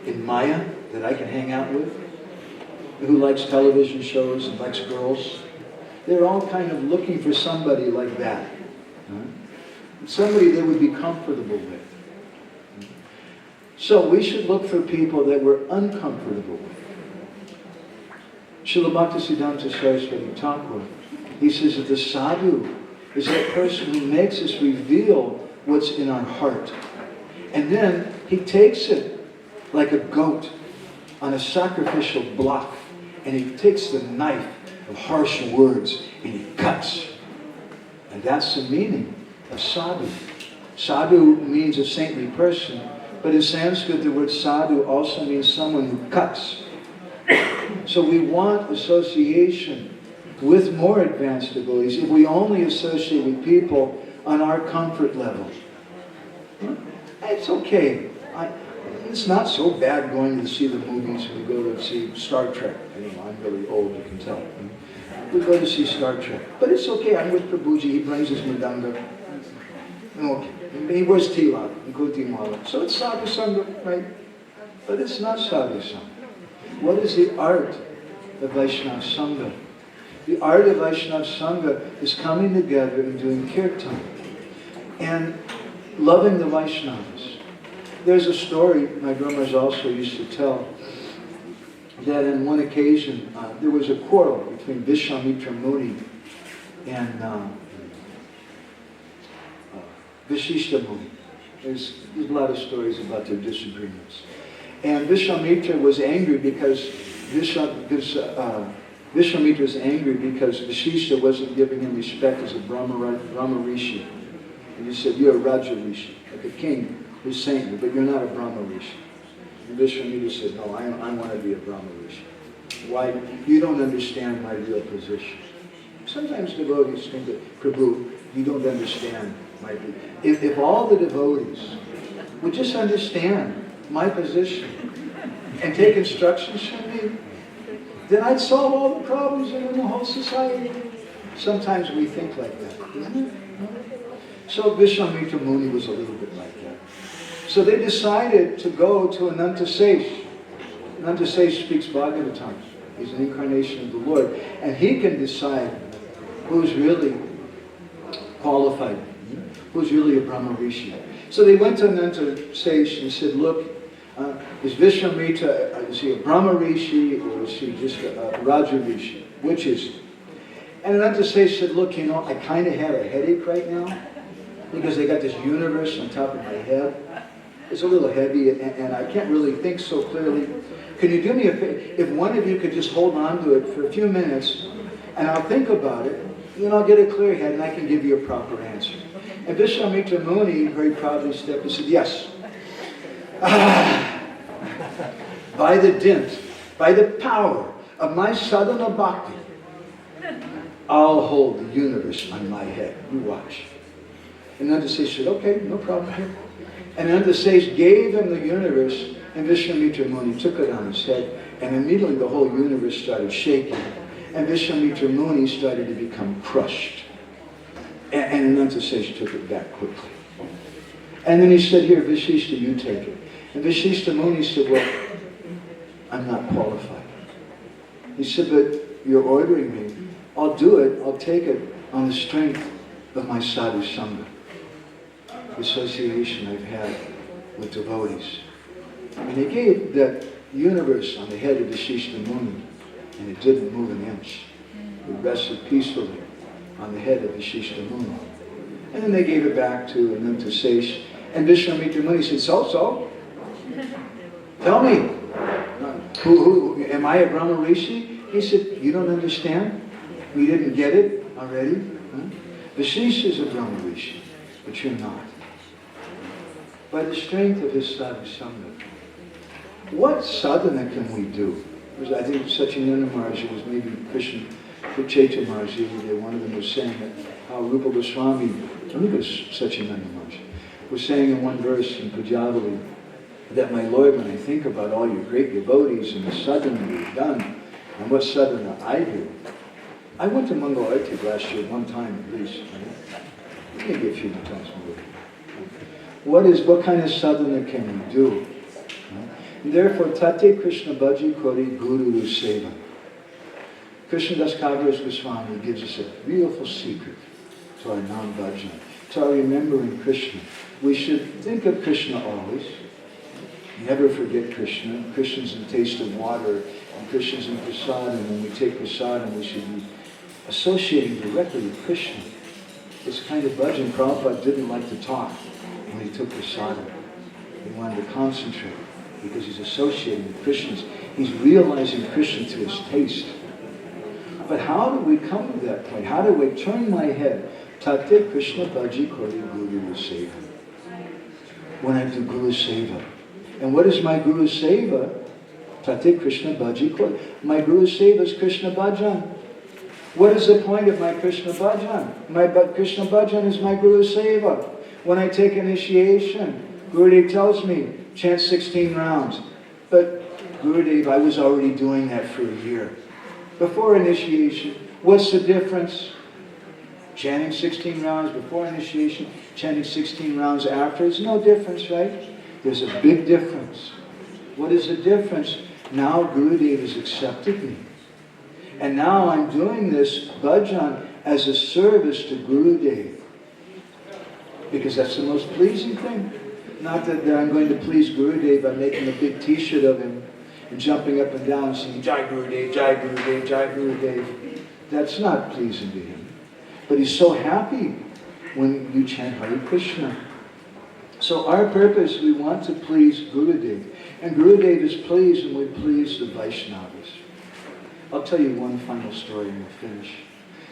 A: in Maya that I can hang out with? Who likes television shows and likes girls? They're all kind of looking for somebody like that. somebody they would be comfortable with. So we should look for people that we're uncomfortable with. Srila Bhaktisiddhanta Saraswati Thakur, he says that the sadhu is that person who makes us reveal what's in our heart. And then he takes it like a goat on a sacrificial block, and he takes the knife of harsh words and he cuts. And that's the meaning of sadhu. Sadhu means a saintly person, but in Sanskrit the word sadhu also means someone who cuts. So we want association with more advanced devotees. If we only associate with people on our comfort level, it's okay. It's not so bad going to see the movies. We go to see Star Trek. I'm really old, you can tell. We go to see Star Trek. But it's okay. I'm with Prabhuji. He brings his Madanga. Okay. He wears tilak and kutimala. So it's sadhu sanga, right? But it's not sadhu sanga. What is the art of Vaishnava Sangha? The art of Vaishnava Sangha is coming together and doing kirtan and loving the Vaishnavas. There's a story my grandmas also used to tell, that on one occasion there was a quarrel between Vishwamitra Muni and Vishishta Muni. There's a lot of stories about their disagreements. And Vishwamitra was angry because Vishwamitra was angry because Vishishta wasn't giving him respect as a Brahma Rishi. And he said, you're a Raja Rishi, like a king who's saintly, but you're not a Brahma Rishi. And Vishwamitra said, no, I want to be a Brahma Rishi. Why? You don't understand my real position. Sometimes devotees think that, Prabhu, you don't understand my position. If all the devotees would just understand my position and take instructions from me, then I'd solve all the problems in the whole society. Sometimes we think like that, isn't it? So Vishwamitra Muni was a little bit like that. So they decided to go to Ananta Sesh. Ananta Sesh speaks Bhagavatam. He's an incarnation of the Lord. And he can decide who's really qualified, who's really a Brahma Rishi. So they went to Ananta Sesh and said, look, is Vishwamitra, is he a Brahma Rishi or is he just a Raja Rishi? Which is he? And Ananta Sesh said, look, I kind of have a headache right now because they got this universe on top of my head. It's a little heavy and I can't really think so clearly. Can you do me a favor? If one of you could just hold on to it for a few minutes and I'll think about it, I'll get a clear head and I can give you a proper answer. And Vishwamitra Muni very proudly stepped and said, yes. By the dint, by the power of my sadhana bhakti, I'll hold the universe on my head. You watch. And Ananta Sesh said, okay, no problem here. And Ananta Sesh gave him the universe, and Vishwamitra Muni took it on his head, and immediately the whole universe started shaking, and Vishwamitra Muni started to become crushed. And Ananta Sesh took it back quickly. And then he said, here, Vishishta, you take it. And Vishishta Muni said, well, I'm not qualified. He said, but you're ordering me. I'll do it, I'll take it on the strength of my sadhu sangha, the association I've had with devotees. And he gave that universe on the head of Vishishta Muni, and it didn't move an inch. It rested peacefully on the head of Vishishta Muni. And then they gave it back to Ananta Sesh, and Vishwamitra Muni said, so? Tell me, who am I a Brahma Rishi? He said, you don't understand? We didn't get it already? Vishishta is a Brahma Rishi, but you're not. By the strength of his sadhu sangha. What sadhana can we do? I think Satchidananda Maharaj, it was maybe Krishna Chaitanya Maharaj, one of them was saying that how Rupa Goswami, I think it was Satchidananda Maharaj, was saying in one verse in Pujavali, that my Lord, when I think about all your great devotees and the sadhana you've done, and what sadhana I do, I went to Mangal Arati last year one time at least, maybe a few times more. What kind of sadhana can we do? And therefore, Tate Krishna Bhaji Kori Guru Seva. Krishna Das Kaviraj Goswami gives us a beautiful secret to our non-bhajan. to our remembering Krishna. We should think of Krishna always. Never forget Krishna. Krishna's in taste of water, and Krishna's in prasadam. When we take prasadam, we should be associating directly with Krishna. It's kind of bhajan. Prabhupada didn't like to talk when he took prasadam. He wanted to concentrate because he's associating with Krishna. He's realizing Krishna to his taste. But how do we come to that point? How do we turn my head? Tate Krishna Bhaji Kori Guru Seva. When I do Guru Seva. And what is my Guru Seva? Tate Krishna Bhaji Kori. My Guru Seva is Krishna Bhajan. What is the point of my Krishna Bhajan? My Krishna Bhajan is my Guru Seva. When I take initiation, Gurudev tells me, chant 16 rounds. But Gurudev, I was already doing that for a year. Before initiation, what's the difference? Chanting 16 rounds before initiation, chanting 16 rounds after, there's no difference, right? There's a big difference. What is the difference? Now Gurudev has accepted me. And now I'm doing this bhajan as a service to Gurudev. Because that's the most pleasing thing. Not that I'm going to please Gurudev by making a big t-shirt of him and jumping up and down saying, Jai Gurudev, Jai Gurudev, Jai Gurudev. That's not pleasing to him. But he's so happy when you chant Hare Krishna. So our purpose, we want to please Gurudev. And Gurudev is pleased and we please the Vaishnavas. I'll tell you one final story and we'll finish.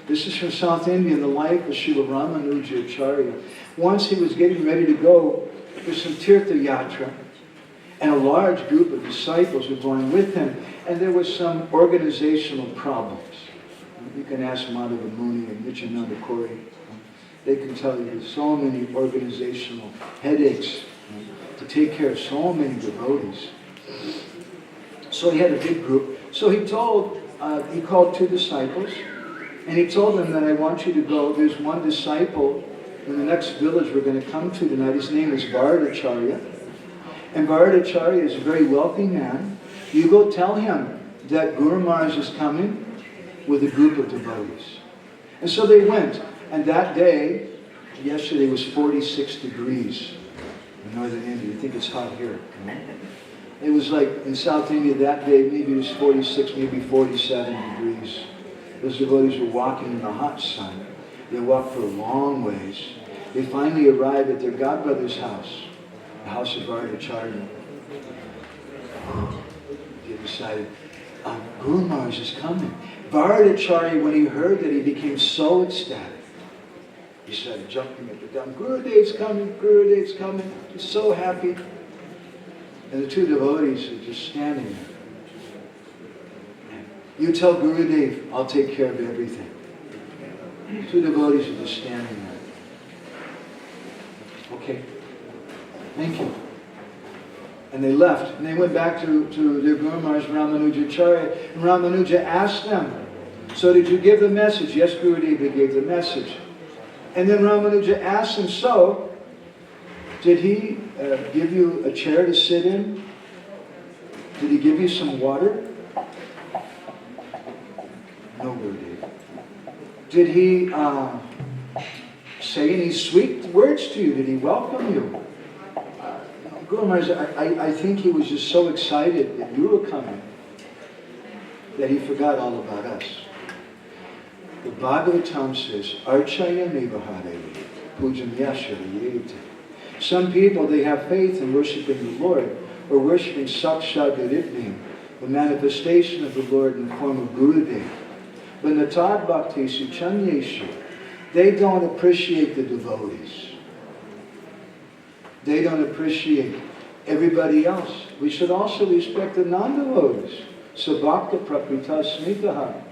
A: This is from South India in the life of Srila Ramanuja Acharya. Once he was getting ready to go for some Tirtha Yatra, and a large group of disciples were going with him, and there were some organizational problems. You can ask Madavananda and Nityananda Kori. They can tell you there's so many organizational headaches to take care of so many devotees. So he had a big group. So he called two disciples, and he told them that I want you to go. There's one disciple in the next village we're going to come to tonight. His name is Varadacharya. And Varadacharya is a very wealthy man. You go tell him that Guru Maharaj is coming with a group of devotees. And so they went. And that day, yesterday was 46 degrees in northern India. You think it's hot here. It was like in South India that day, maybe it was 46, maybe 47 degrees. Those devotees were walking in the hot sun. They walked for a long ways. They finally arrived at their godbrother's house, the house of Varadacharya. They decided, Guru Maharaj is coming. Varadacharya, when he heard that, he became so ecstatic. He started jumping up and down. Gurudev's coming, Gurudev's coming. He's so happy. And the two devotees are just standing there. You tell Gurudev, I'll take care of everything. The two devotees are just standing there. Okay. Thank you. And they left. And they went back to their Guru Maharaj, Ramanuja Acharya. And Ramanuja asked them, so did you give the message? Yes, Gurudev, they gave the message. And then Ramanuja asked him, so, did he give you a chair to sit in? Did he give you some water? No, Gurudev. Did he say any sweet words to you? Did he welcome you? Guru Maharaj, I think he was just so excited that you were coming that he forgot all about us. The Bhagavatam says, Archaya Nevaharevi, Pujam Yasharayete. Some people, they have faith in worshiping the Lord, or worshiping Sakshat Garitnim, the manifestation of the Lord in the form of Gurudev. But Natad Bhakti Suchanyeshu, they don't appreciate the devotees. They don't appreciate everybody else. We should also respect the non-devotees. Sabhakta Prakrita Smitaha.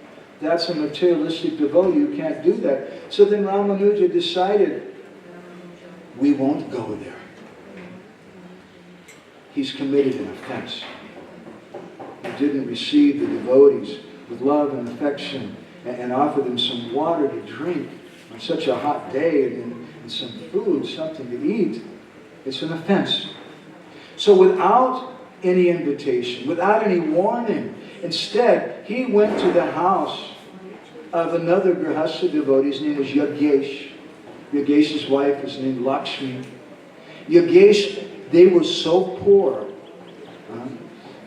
A: That's a materialistic devotee. You can't do that. So then Ramanuja decided, we won't go there. He's committed an offense. He didn't receive the devotees with love and affection and offer them some water to drink on such a hot day and some food, something to eat. It's an offense. So without any invitation, without any warning, instead, he went to the house of another Grihastha devotee. His name was Yagyesh. Yogesh's wife is named Lakshmi. Yogesh, they were so poor.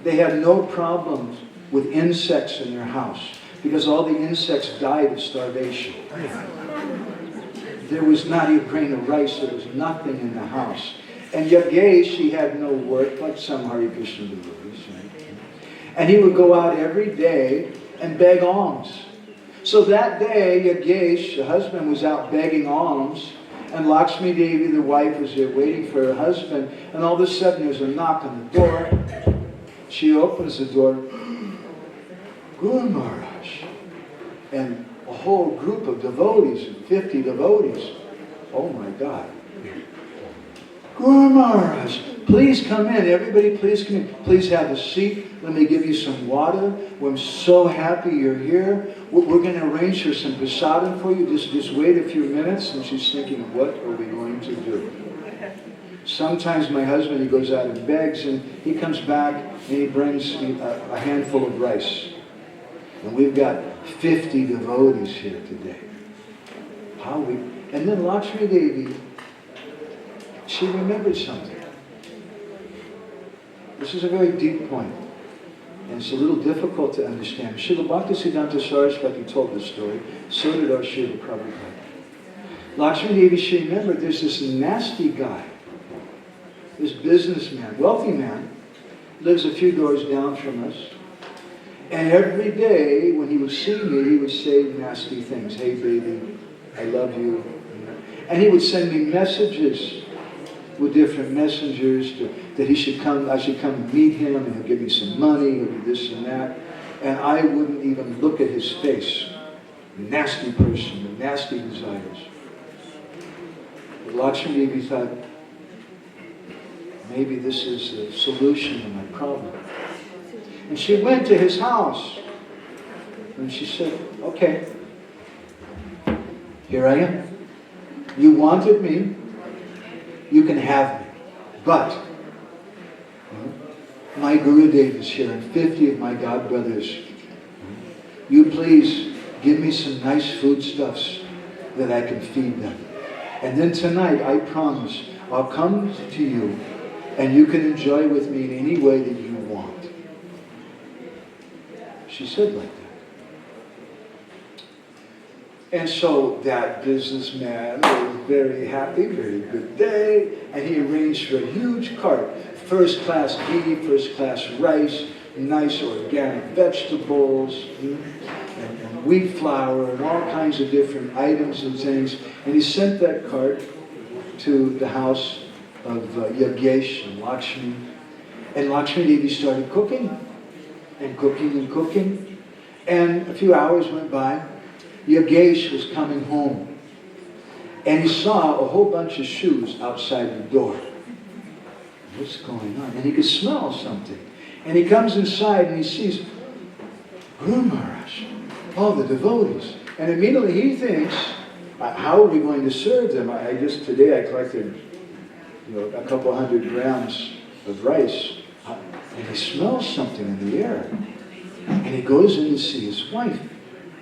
A: They had no problems with insects in their house because all the insects died of starvation. There was not a grain of rice. There was nothing in the house. And Yogesh, he had no work, like some Hare Krishna devotees. Right? And he would go out every day and beg alms. So that day, Yogesh, the husband, was out begging alms. And Lakshmi Devi, the wife, was there waiting for her husband. And all of a sudden, there's a knock on the door. She opens the door. Guru Maharaj. And a whole group of devotees, 50 devotees. Oh my God. Guru Maharaj, please come in. Everybody, please come in. Please have a seat. Let me give you some water. I'm so happy you're here. We're going to arrange for some prasadam for you. Just wait a few minutes. And she's thinking, what are we going to do? Sometimes my husband, he goes out and begs, and he comes back and he brings me a handful of rice. And we've got 50 devotees here today. And then Lakshmi Devi, she remembered something. This is a very deep point, and it's a little difficult to understand. Srila Bhaktisiddhanta Saraswati told this story. So did our Srila Prabhupada. Lakshmi Devi, she remembered there's this nasty guy, this businessman, wealthy man, lives a few doors down from us. And every day when he would see me, he would say nasty things. Hey baby, I love you. And he would send me messages with different messengers that he should come, I should come and meet him, and he'll give me some money, he'll do this and that. And I wouldn't even look at his face. Nasty person with nasty desires. But Lakshmi Devi thought, maybe this is the solution to my problem. And she went to his house. And she said, okay, here I am. You wanted me. You can have me. But my Gurudev is here, and 50 of my godbrothers. You please give me some nice foodstuffs that I can feed them. And then tonight, I promise, I'll come to you, and you can enjoy with me in any way that you want. She said like that. And so that businessman was very happy, very good day, and he arranged for a huge cart, first class ghee, first class rice, nice organic vegetables, and wheat flour, and all kinds of different items and things. And he sent that cart to the house of Yogesh and Lakshmi. And Lakshmi Devi started cooking, and cooking and cooking. And a few hours went by. Yogesh was coming home, and he saw a whole bunch of shoes outside the door. What's going on? And he could smell something. And he comes inside and he sees Guru Maharaj, all the devotees. And immediately he thinks, how are we going to serve them? Today I collected a couple 100 grams of rice. And he smells something in the air. And he goes in to see his wife.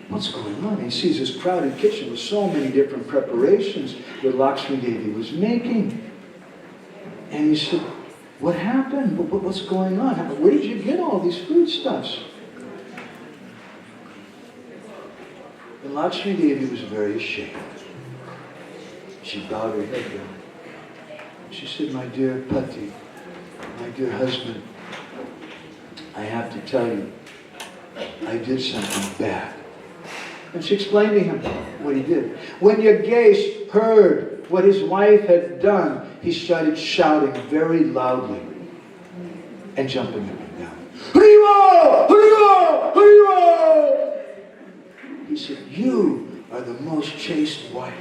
A: What's going on? He sees this crowded kitchen with so many different preparations that Lakshmi Devi was making. And he said, what happened? What's going on? Where did you get all these foodstuffs? And Lakshmi Devi was very ashamed. She bowed her head down. She said, my dear Pati, my dear husband, I have to tell you, I did something bad. And she explained to him what he did. When Yogesh heard what his wife had done, he started shouting very loudly and jumping up and down. Haribo! Haribo! Haribo! He said, you are the most chaste wife.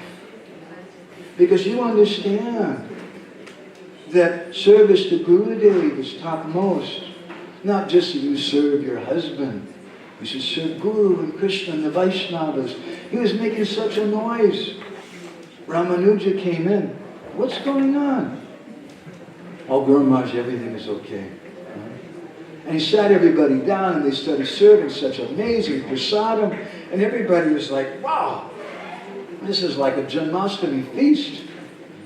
A: Because you understand that service to Gurudev is topmost. Not just that you serve your husband. You should serve Guru and Krishna and the Vaisnavas. He was making such a noise. Ramanuja came in. What's going on? Oh, Guru Maharaj, everything is okay. And he sat everybody down and they started serving such amazing prasadam. And everybody was like, wow. This is like a Janmashtami feast.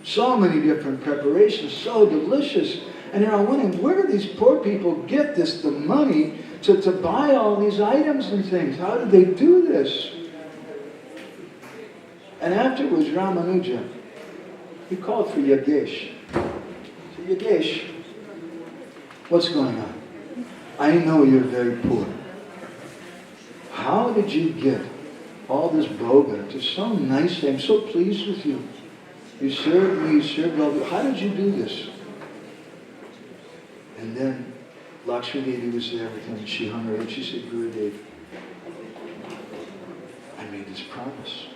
A: So many different preparations, so delicious. And then I'm wondering, where do these poor people get the money to buy all these items and things? How did they do this? And afterwards, Ramanuja, he called for Yagesh. He said, Yagesh, what's going on? I know you're very poor. How did you get all this boga? It's so nice. I'm so pleased with you. You served me, you served all the... How did you do this? And then Lakshmi Devi was there with him. She hung her head. She said, Gurudev, I made this promise.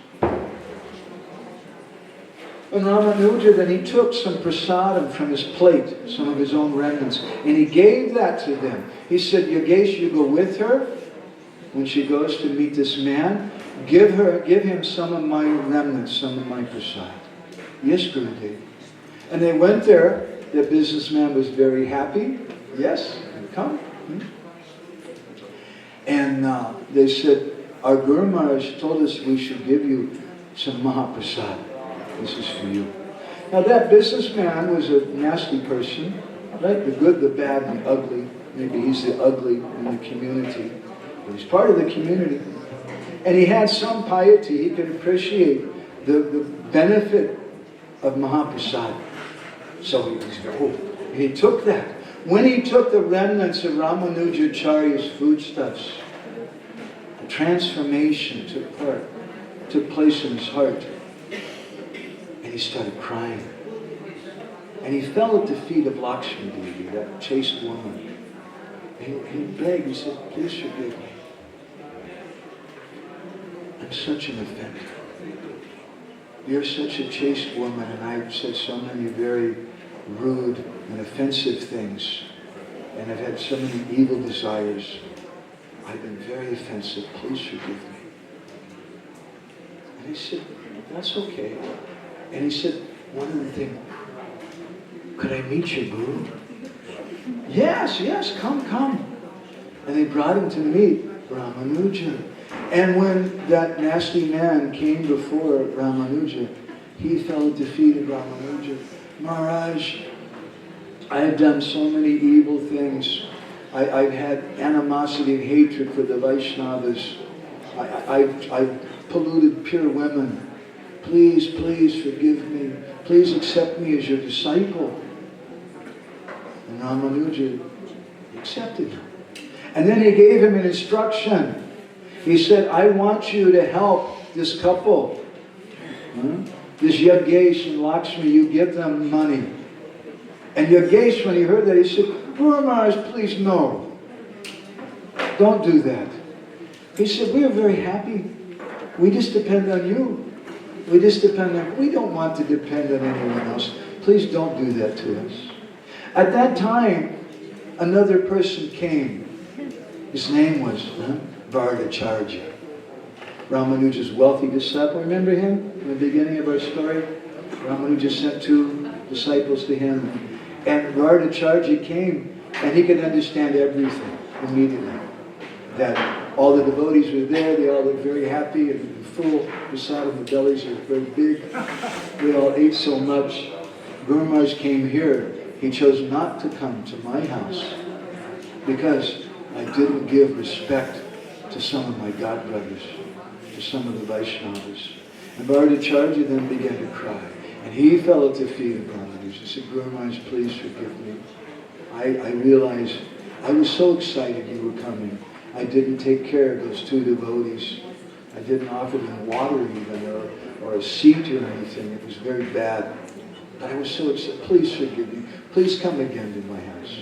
A: And Ramanuja, then he took some prasadam from his plate, some of his own remnants, and he gave that to them. He said, Yogesh, you go with her when she goes to meet this man. Give him some of my remnants, some of my prasad. Yes, Gurudev. And they went there. The businessman was very happy. Yes, come. And they said, our Guru Maharaj told us we should give you some Mahaprasad. This is for you. Now that businessman was a nasty person, right? The good, the bad, and the ugly. Maybe he's the ugly in the community. But he's part of the community. And he had some piety. He could appreciate the benefit of Mahaprasad. So he took that. When he took the remnants of Ramanujacharya's foodstuffs, the transformation took place in his heart. And he started crying. And he fell at the feet of Lakshmi Devi, that chaste woman. And he begged, he said, please forgive me. I'm such an offender. You're such a chaste woman, and I've said so many very rude and offensive things, and I've had so many evil desires. I've been very offensive. Please forgive me. And he said, that's okay. And he said, one other thing. Could I meet your guru? Yes, come. And they brought him to meet Ramanuja. And when that nasty man came before Ramanuja, he fell at the feet of Ramanuja. Maharaj, I have done so many evil things. I've had animosity and hatred for the Vaishnavas. I've polluted pure women. Please forgive me. Please accept me as your disciple. And Ramanuja accepted him. And then he gave him an instruction. He said, I want you to help this couple. This Yogesh and Lakshmi, you give them money. And Yogesh, when he heard that, he said, Guru Maharaj, please no. Don't do that. He said, we are very happy. We just depend on you. We don't want to depend on anyone else. Please don't do that to us. At that time, another person came. His name was Vardacharya. Ramanuja's wealthy disciple. Remember him in the beginning of our story? Ramanuja sent 2 disciples to him. And Vardacharya came, and he could understand everything immediately. That all the devotees were there, they all looked very happy and full. The side of the bellies were very big. They all ate so much. Guru Maharaj came here. He chose not to come to my house because I didn't give respect to some of my godbrothers, to some of the Vaishnavas. And Vardacharya then began to cry. And he fell at the feet of Ramanuja. He said, Guru Maharaj, please forgive me. I realized I was so excited you were coming. I didn't take care of those 2 devotees. I didn't offer them water even, or a seat or anything. It was very bad. But I was so excited. Please forgive me. Please come again to my house.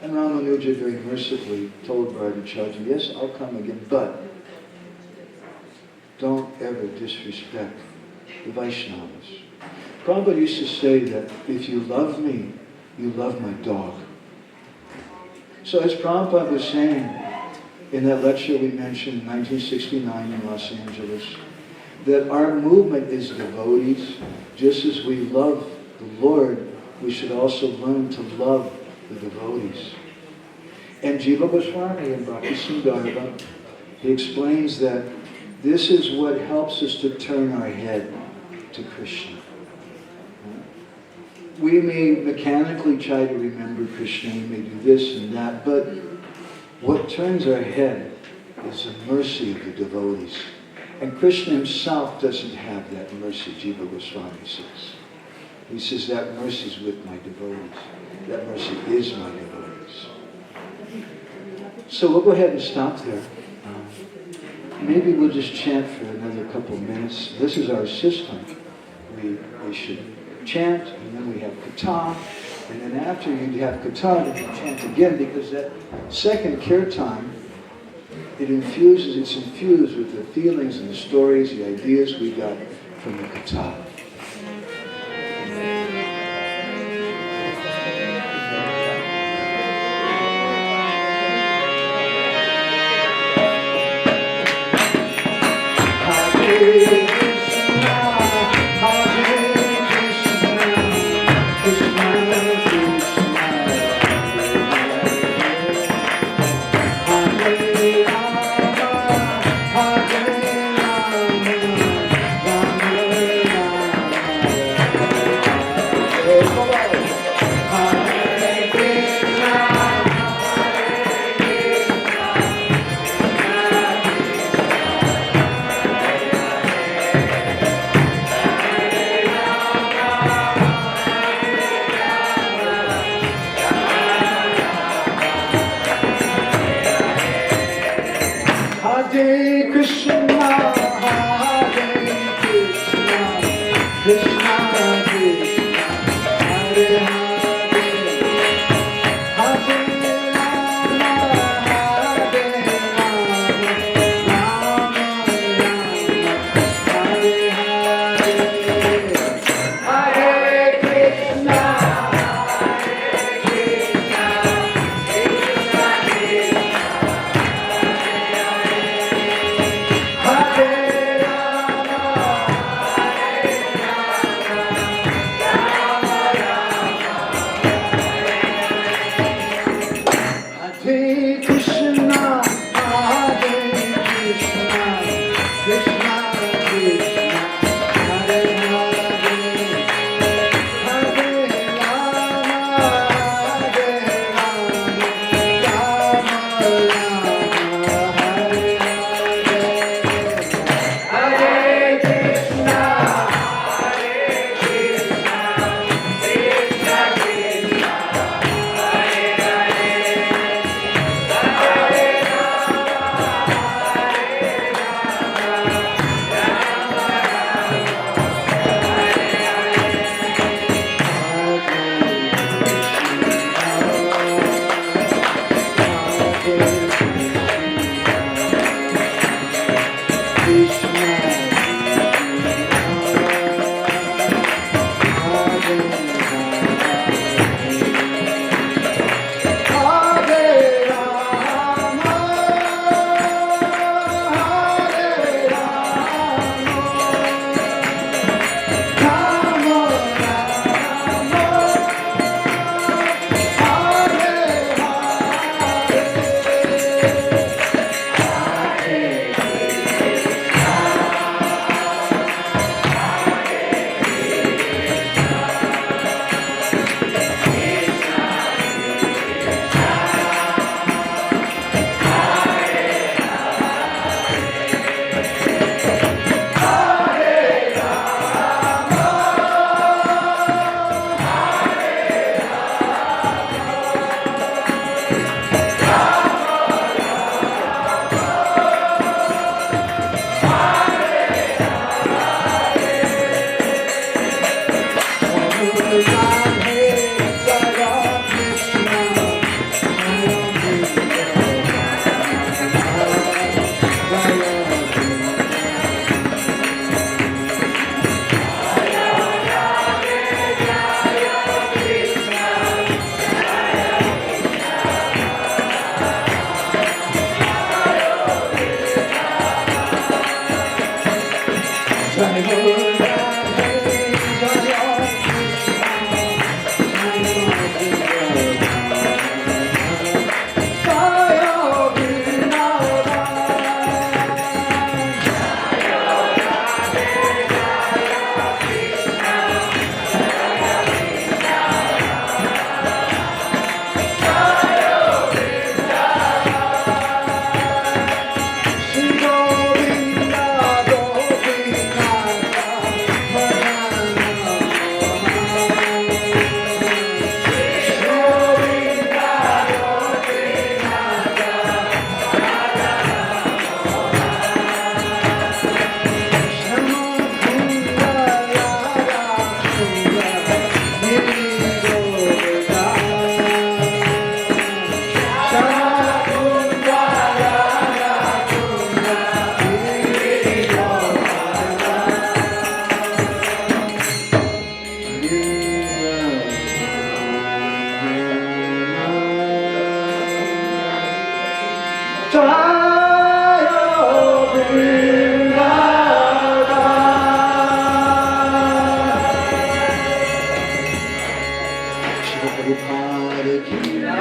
A: And Ramanuja very mercifully told Vardacharya, yes, I'll come again, but don't ever disrespect the Vaishnavas. Prabhupada used to say that if you love me, you love my dog. So as Prabhupada was saying in that lecture we mentioned in 1969 in Los Angeles, that our movement is devotees. Just as we love the Lord, we should also learn to love the devotees. And Jiva Goswami in Bhakti Sundarbha, he explains that This is what helps us to turn our head to Krishna. We may mechanically try to remember Krishna, we may do this and that, but what turns our head is the mercy of the devotees. And Krishna himself doesn't have that mercy, Jiva Goswami says. He says that mercy is with my devotees. That mercy is my devotees. So we'll go ahead and stop there. Maybe we'll just chant for another couple of minutes. This is our system. We should chant, and then we have katha, and then after you have katha, then you chant again, because that second kirtan, it's infused with the feelings and the stories, the ideas we got from the katha.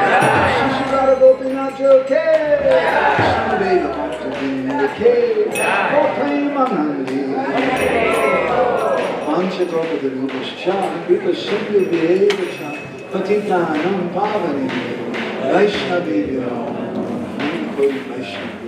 A: Shishivara Gopinath Joke, Samadeva Bhakta Vinayake, Prema Manchagopadharubhascha, Kripa Sindhu Vyevascha, Patitanam Pavane, Vaishnavibhyo, Vaishnavibhyo.